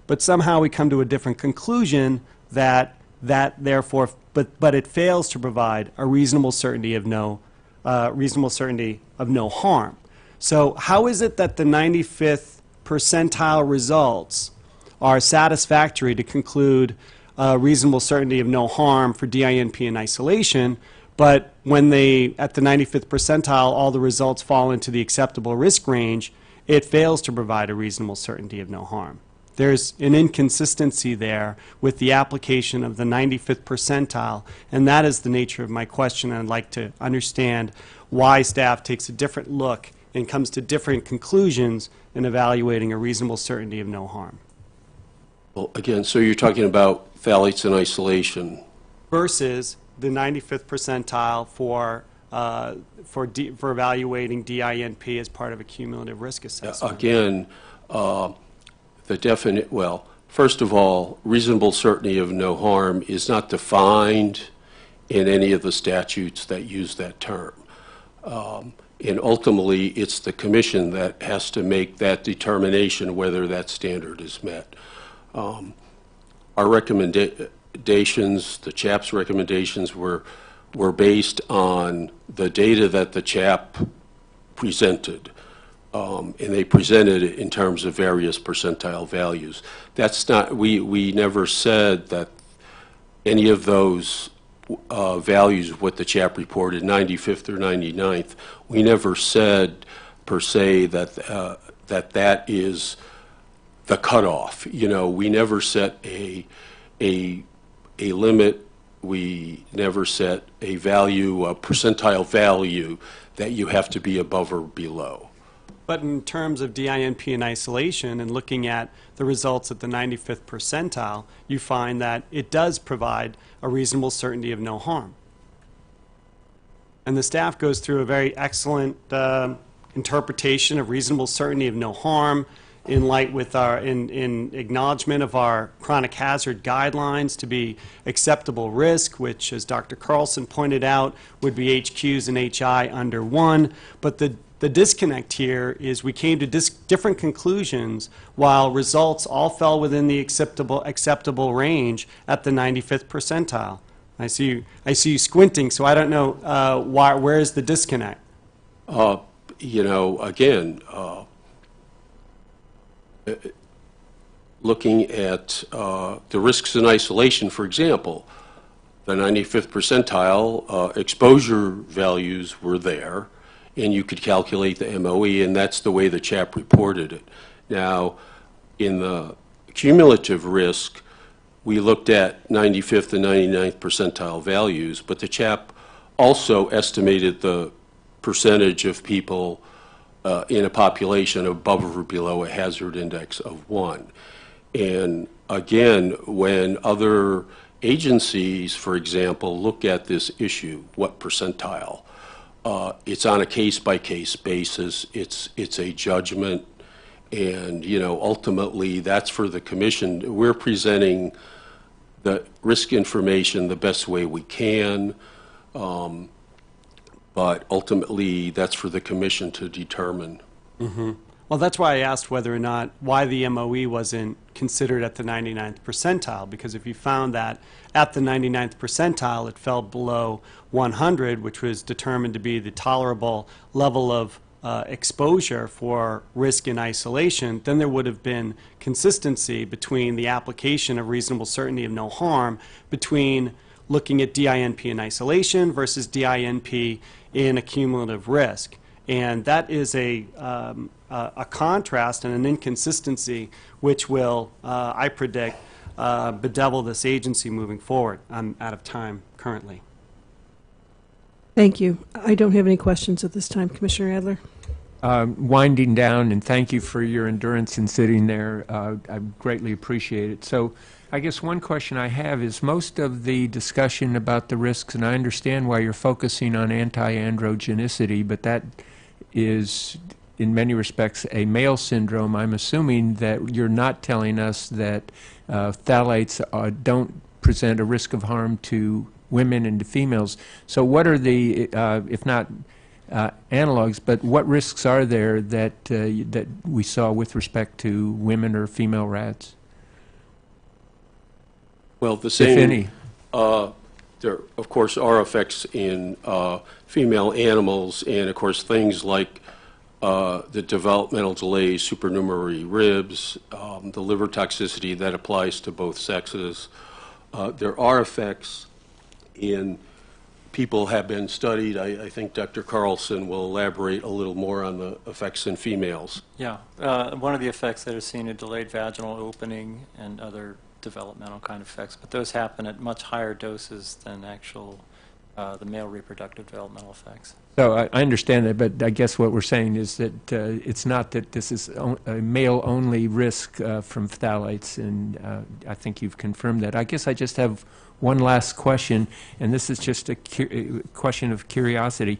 but somehow we come to a different conclusion that therefore, but it fails to provide a reasonable certainty of no harm. So how is it that the 95th percentile results are satisfactory to conclude a reasonable certainty of no harm for DINP in isolation, but when at the 95th percentile, all the results fall into the acceptable risk range, it fails to provide a reasonable certainty of no harm? There's an inconsistency there with the application of the 95th percentile, and that is the nature of my question. I'd like to understand why staff takes a different look and comes to different conclusions in evaluating a reasonable certainty of no harm. Well, again, so you're talking about phthalates in isolation. Versus the 95th percentile for for evaluating DINP as part of a cumulative risk assessment? Again, well, first of all, reasonable certainty of no harm is not defined in any of the statutes that use that term. And ultimately, it's the commission that has to make that determination whether that standard is met. Our recommendations, the CHAP's recommendations, were based on the data that the CHAP presented. And they presented it in terms of various percentile values. That's not, we never said that any of those values, what the CHAP reported, 95th or 99th, we never said per se that that is the cutoff. You know, we never set a limit. We never set a value, a percentile value that you have to be above or below. But in terms of DINP in isolation and looking at the results at the 95th percentile, you find that it does provide a reasonable certainty of no harm. And the staff goes through a very excellent interpretation of reasonable certainty of no harm in light with our, in acknowledgement of our chronic hazard guidelines to be acceptable risk, which, as Dr. Carlson pointed out, would be HQs and HI under 1. But the disconnect here is we came to different conclusions while results all fell within the acceptable range at the 95th percentile. I see you squinting, so I don't know where is the disconnect? You know, again, looking at the risks in isolation, for example, the 95th percentile exposure values were there, and you could calculate the MOE, and that's the way the CHAP reported it. Now, in the cumulative risk, we looked at 95th and 99th percentile values, but the CHAP also estimated the percentage of people in a population above or below a hazard index of 1. And again, when other agencies, for example, look at this issue, what percentile, it's on a case-by-case basis. It's a judgment, and you know, ultimately, that's for the commission. We're presenting the risk information the best way we can, but ultimately, that's for the commission to determine. Mm-hmm. Well, that's why I asked whether or not, why the MOE wasn't considered at the 99th percentile, because if you found that at the 99th percentile it fell below 100, which was determined to be the tolerable level of exposure for risk in isolation, then there would have been consistency between the application of reasonable certainty of no harm between looking at DINP in isolation versus DINP in a cumulative risk. And that is a contrast and an inconsistency which will, I predict, bedevil this agency moving forward. I'm out of time currently. Thank you. I don't have any questions at this time. Commissioner Adler? Winding down, and thank you for your endurance in sitting there. I greatly appreciate it. So I guess one question I have is most of the discussion about the risks, and I understand why you're focusing on anti-androgenicity, but that is in many respects a male syndrome. I'm assuming that you're not telling us that phthalates don't present a risk of harm to women and to females. So what are the, if not analogs, but what risks are there that that we saw with respect to women or female rats? Well, the same. If any. There, of course, are effects in female animals, and of course things like the developmental delays, supernumerary ribs, the liver toxicity that applies to both sexes. There are effects in people have been studied. I think Dr. Carlson will elaborate a little more on the effects in females. Yeah, one of the effects that are seen is delayed vaginal opening and other developmental kind of effects, but those happen at much higher doses than actual the male reproductive developmental effects. So I understand that, but I guess what we're saying is that it's not that this is a male-only risk from phthalates, and I think you've confirmed that. I guess I just have one last question, and this is just a question of curiosity.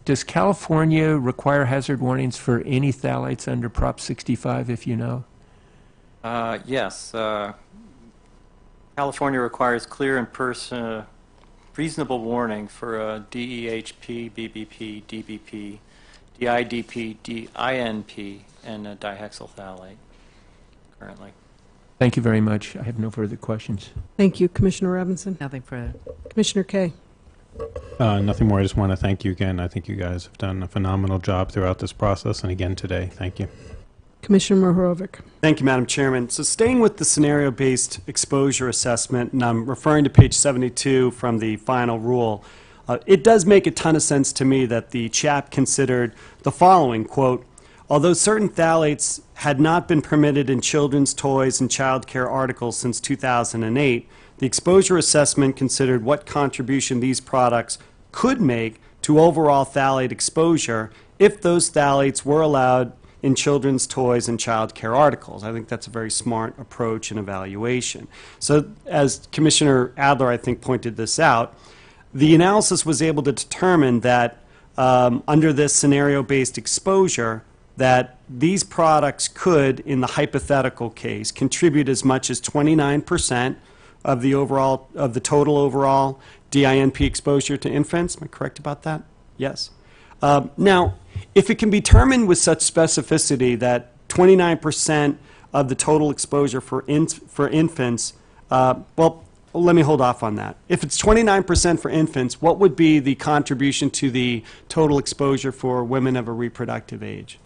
Does California require hazard warnings for any phthalates under Prop 65, if you know? Yes. California requires clear and reasonable warning for DEHP, BBP, DBP, DIDP, DINP, and dihexyl phthalate currently. Thank you very much. I have no further questions. Thank you, Commissioner Robinson. Nothing further. Commissioner Kay. Nothing more. I just want to thank you again. I think you guys have done a phenomenal job throughout this process, and again today. Thank you. Commissioner Mohorovic. Thank you, Madam Chairman. So staying with the scenario-based exposure assessment, and I'm referring to page 72 from the final rule, it does make a ton of sense to me that the CHAP considered the following, quote, although certain phthalates had not been permitted in children's toys and child care articles since 2008, the exposure assessment considered what contribution these products could make to overall phthalate exposure if those phthalates were allowed in children's toys and child care articles. I think that's a very smart approach and evaluation. So as Commissioner Adler, I think, pointed this out, the analysis was able to determine that under this scenario-based exposure, that these products could, in the hypothetical case, contribute as much as 29% of the total overall DINP exposure to infants. Am I correct about that? Yes. Now, if it can be determined with such specificity that 29% of the total exposure for infants, well, let me hold off on that. If it's 29% for infants, what would be the contribution to the total exposure for women of a reproductive age?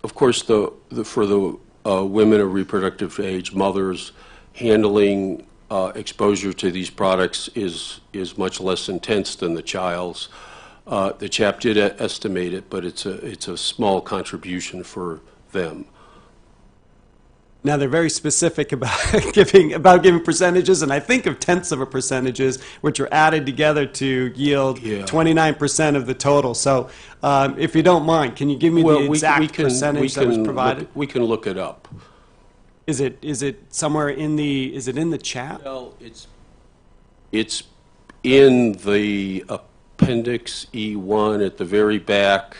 Of course, for the women of reproductive age, mothers, handling exposure to these products is much less intense than the child's. The CHAP did estimate it, but it's a small contribution for them. Now, they're very specific about giving percentages, and I think of tenths of a percentages, which are added together to yield 29% of the total. So, if you don't mind, can you give me the exact percentage that was provided? We can look it up. Is it somewhere in the chat? Well, it's in the Appendix E1 at the very back.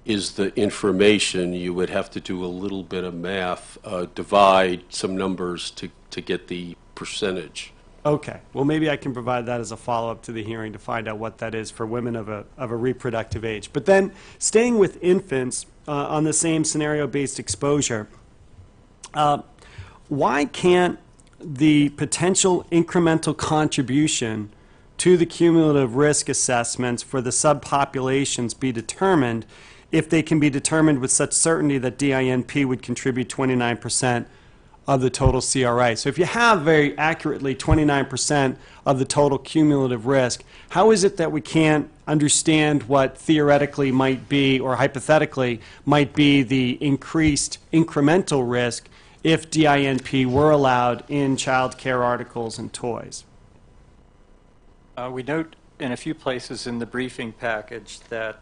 Is the information. You would have to do a little bit of math, divide some numbers to get the percentage. Okay. Well, maybe I can provide that as a follow-up to the hearing to find out what that is for women of a reproductive age. But then, staying with infants on the same scenario-based exposure, why can't the potential incremental contribution to the cumulative risk assessments for the subpopulations be determined if they can be determined with such certainty that DINP would contribute 29% of the total CRI? So if you have very accurately 29% of the total cumulative risk, how is it that we can't understand what theoretically might be, or hypothetically might be, the increased incremental risk if DINP were allowed in child care articles and toys? We note in a few places in the briefing package that,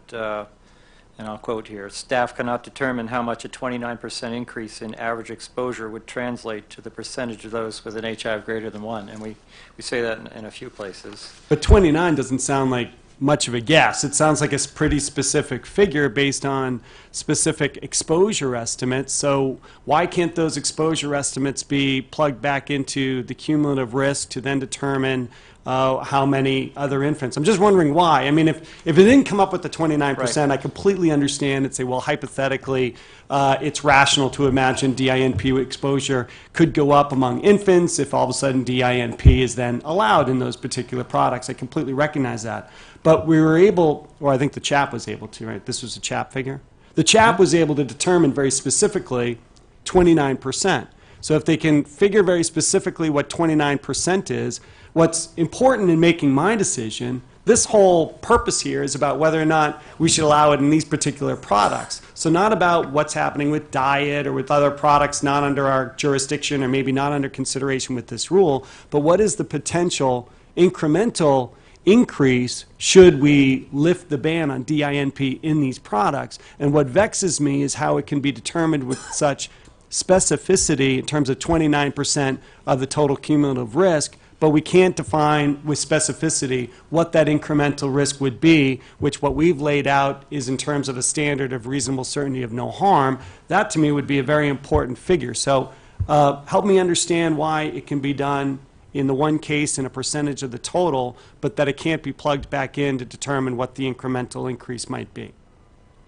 and I'll quote here, staff cannot determine how much a 29% increase in average exposure would translate to the percentage of those with an HIV greater than 1. And we say that in a few places. But 29 doesn't sound like much of a guess. It sounds like a pretty specific figure based on specific exposure estimates. So why can't those exposure estimates be plugged back into the cumulative risk to then determine how many other infants? I'm just wondering why. I mean, if it didn't come up with the 29%, right, I completely understand and say, well, hypothetically, it's rational to imagine DINP exposure could go up among infants if all of a sudden DINP is then allowed in those particular products. I completely recognize that. But we were able, or I think the CHAP was able to, right? This was a CHAP figure? The CHAP was able to determine very specifically 29%. So if they can figure very specifically what 29% is, what's important in making my decision, this whole purpose here is about whether or not we should allow it in these particular products. So not about what's happening with diet or with other products not under our jurisdiction or maybe not under consideration with this rule, but what is the potential incremental increase should we lift the ban on DINP in these products? And what vexes me is how it can be determined with such specificity in terms of 29% of the total cumulative risk, but we can't define with specificity what that incremental risk would be, which what we've laid out is in terms of a standard of reasonable certainty of no harm. That, to me, would be a very important figure. So help me understand why it can be done in the one case in a percentage of the total, but that it can't be plugged back in to determine what the incremental increase might be.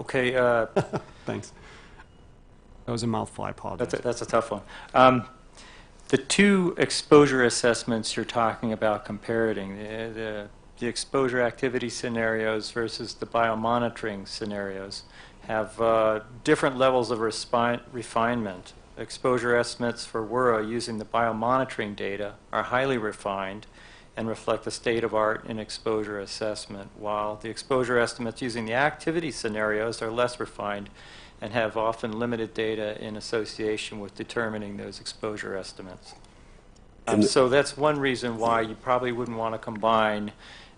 Okay, Thanks. That was a mouthful. I apologize. that's a tough one. The two exposure assessments you're talking about comparing, the exposure activity scenarios versus the biomonitoring scenarios, have different levels of refinement. Exposure estimates for WURA using the biomonitoring data are highly refined and reflect the state of art in exposure assessment, while the exposure estimates using the activity scenarios are less refined and have often limited data in association with determining those exposure estimates. So that's one reason why you probably wouldn't want to combine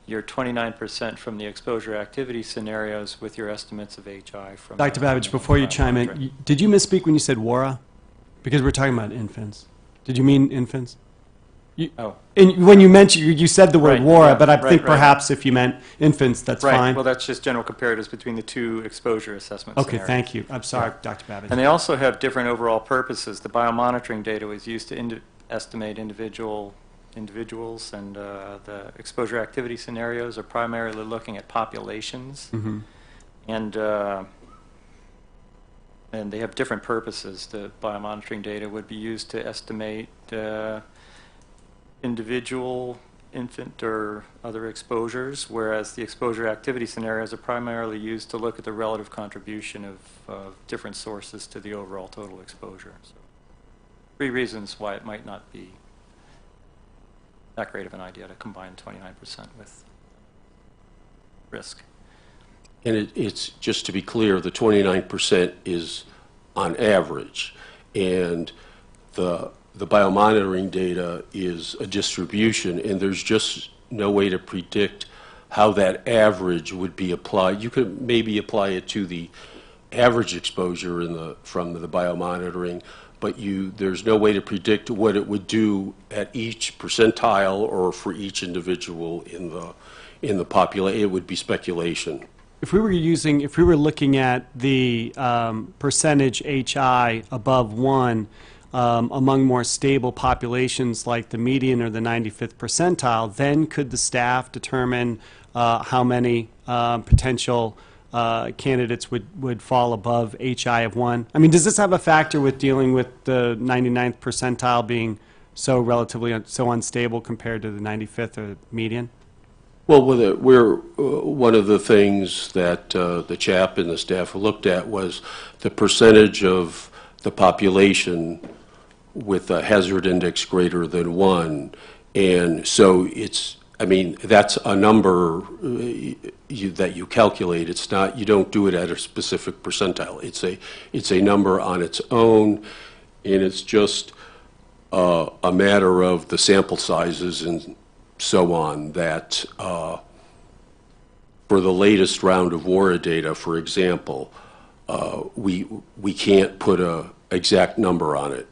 your 29% from the exposure activity scenarios with your estimates of HI from Dr. Babbage, before you chime in, did you misspeak when you said WARA? Because we're talking about infants. Did you mean infants? And when you mentioned, you said the word Right, WARA, yeah, but I think right. perhaps if you meant infants, that's Right. fine. Well, that's just general comparatives between the two exposure assessment Okay, scenarios. thank you. I'm sorry, Dr. Babbage. And they also have different overall purposes. The biomonitoring data was used to estimate individuals, and the exposure activity scenarios are primarily looking at populations. Mm-hmm. And they have different purposes. The biomonitoring data would be used to estimate individual, infant, or other exposures, whereas the exposure activity scenarios are primarily used to look at the relative contribution of different sources to the overall total exposure. So, 3 reasons why it might not be that great of an idea to combine 29% with risk. And it's, just to be clear, the 29% is on average, and the biomonitoring data is a distribution, and there's just no way to predict how that average would be applied. You could maybe apply it to the average exposure from the biomonitoring, but there's no way to predict what it would do at each percentile or for each individual in the population. It would be speculation. If we were looking at the percentage HI above 1 among more stable populations like the median or the 95th percentile, then could the staff determine how many potential candidates would fall above HI of 1? I mean, does this have a factor with dealing with the 99th percentile being so relatively so unstable compared to the 95th or median? Well, one of the things that the CHAP and the staff looked at was the percentage of the population with a hazard index greater than 1. And so that's a number that you calculate. It's not, you don't do it at a specific percentile. It's a number on its own, and it's just a matter of the sample sizes and so on that for the latest round of WARA data, for example, we can't put a exact number on it.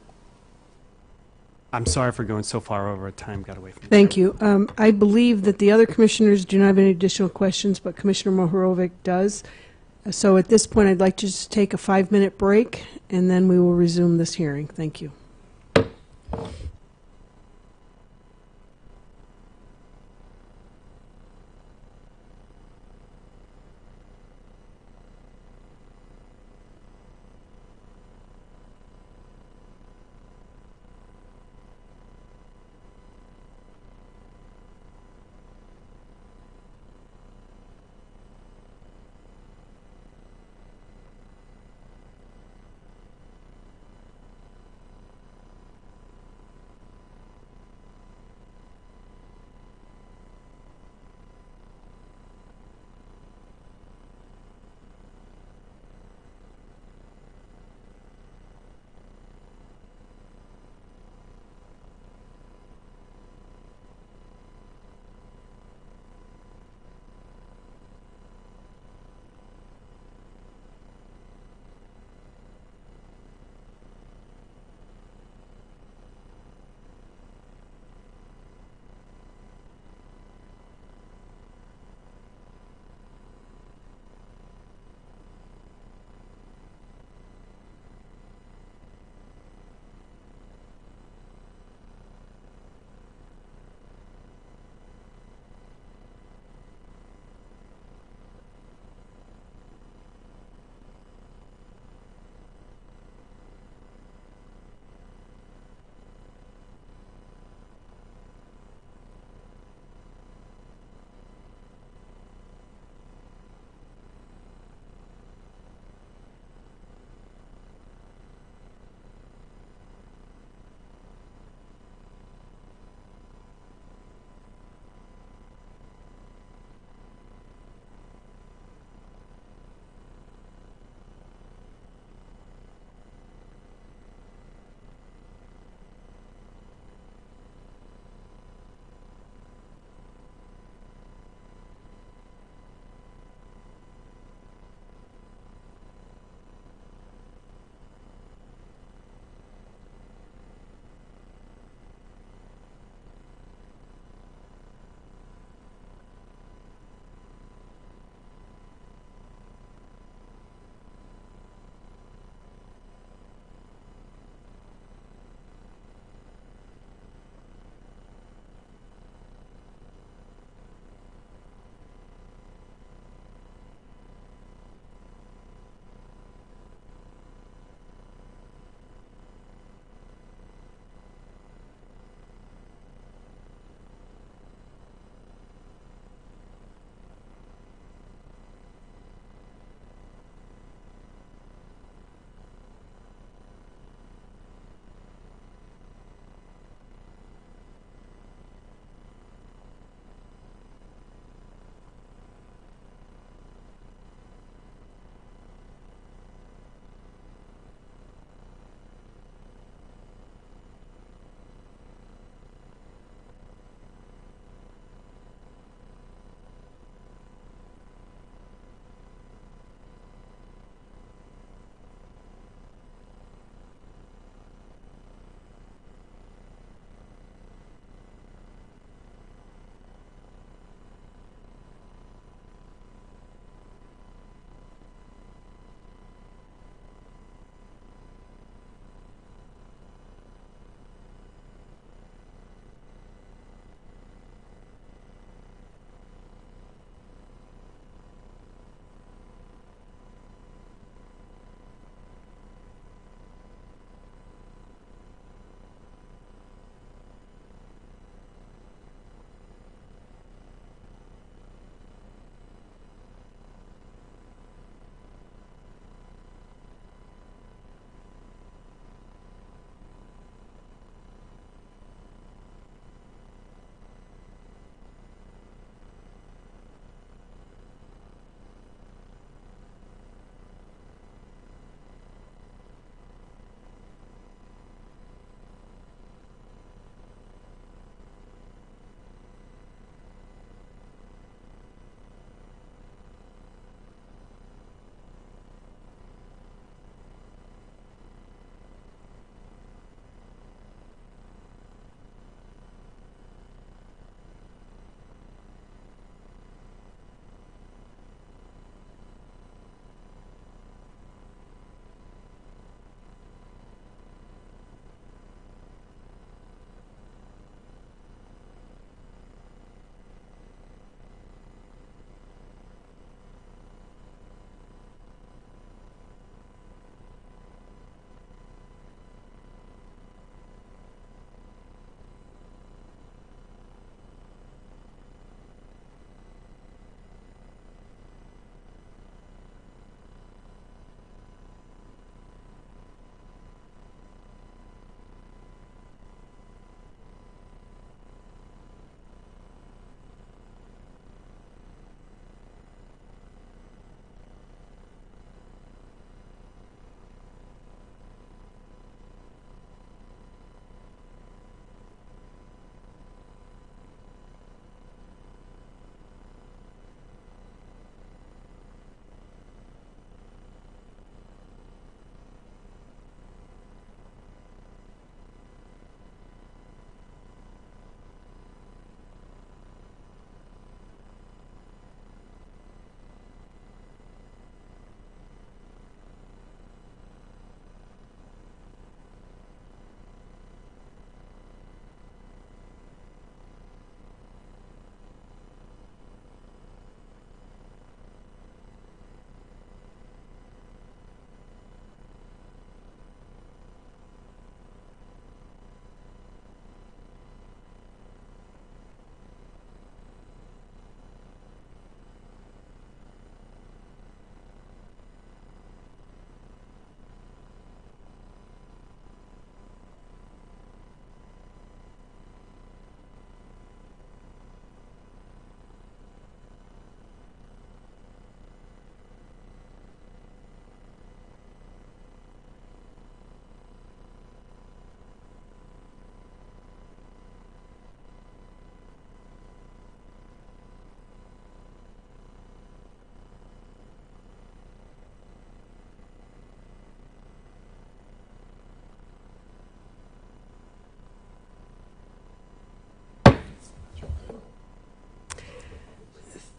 I'm sorry for going so far over. Time got away from me. Thank you. I believe that the other commissioners do not have any additional questions, but Commissioner Mohorovic does. So at this point, I'd like to just take a 5-minute break, and then we will resume this hearing. Thank you.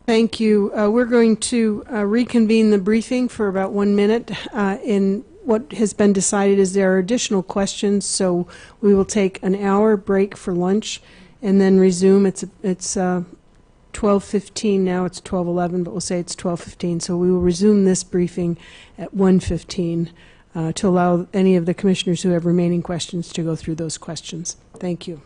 Thank you. We're going to reconvene the briefing for about 1 minute. In what has been decided is there are additional questions, so we will take an hour break for lunch and then resume. It's 12:15 now. It's 12:11, but we'll say it's 12:15. So we will resume this briefing at 1:15 to allow any of the commissioners who have remaining questions to go through those questions. Thank you.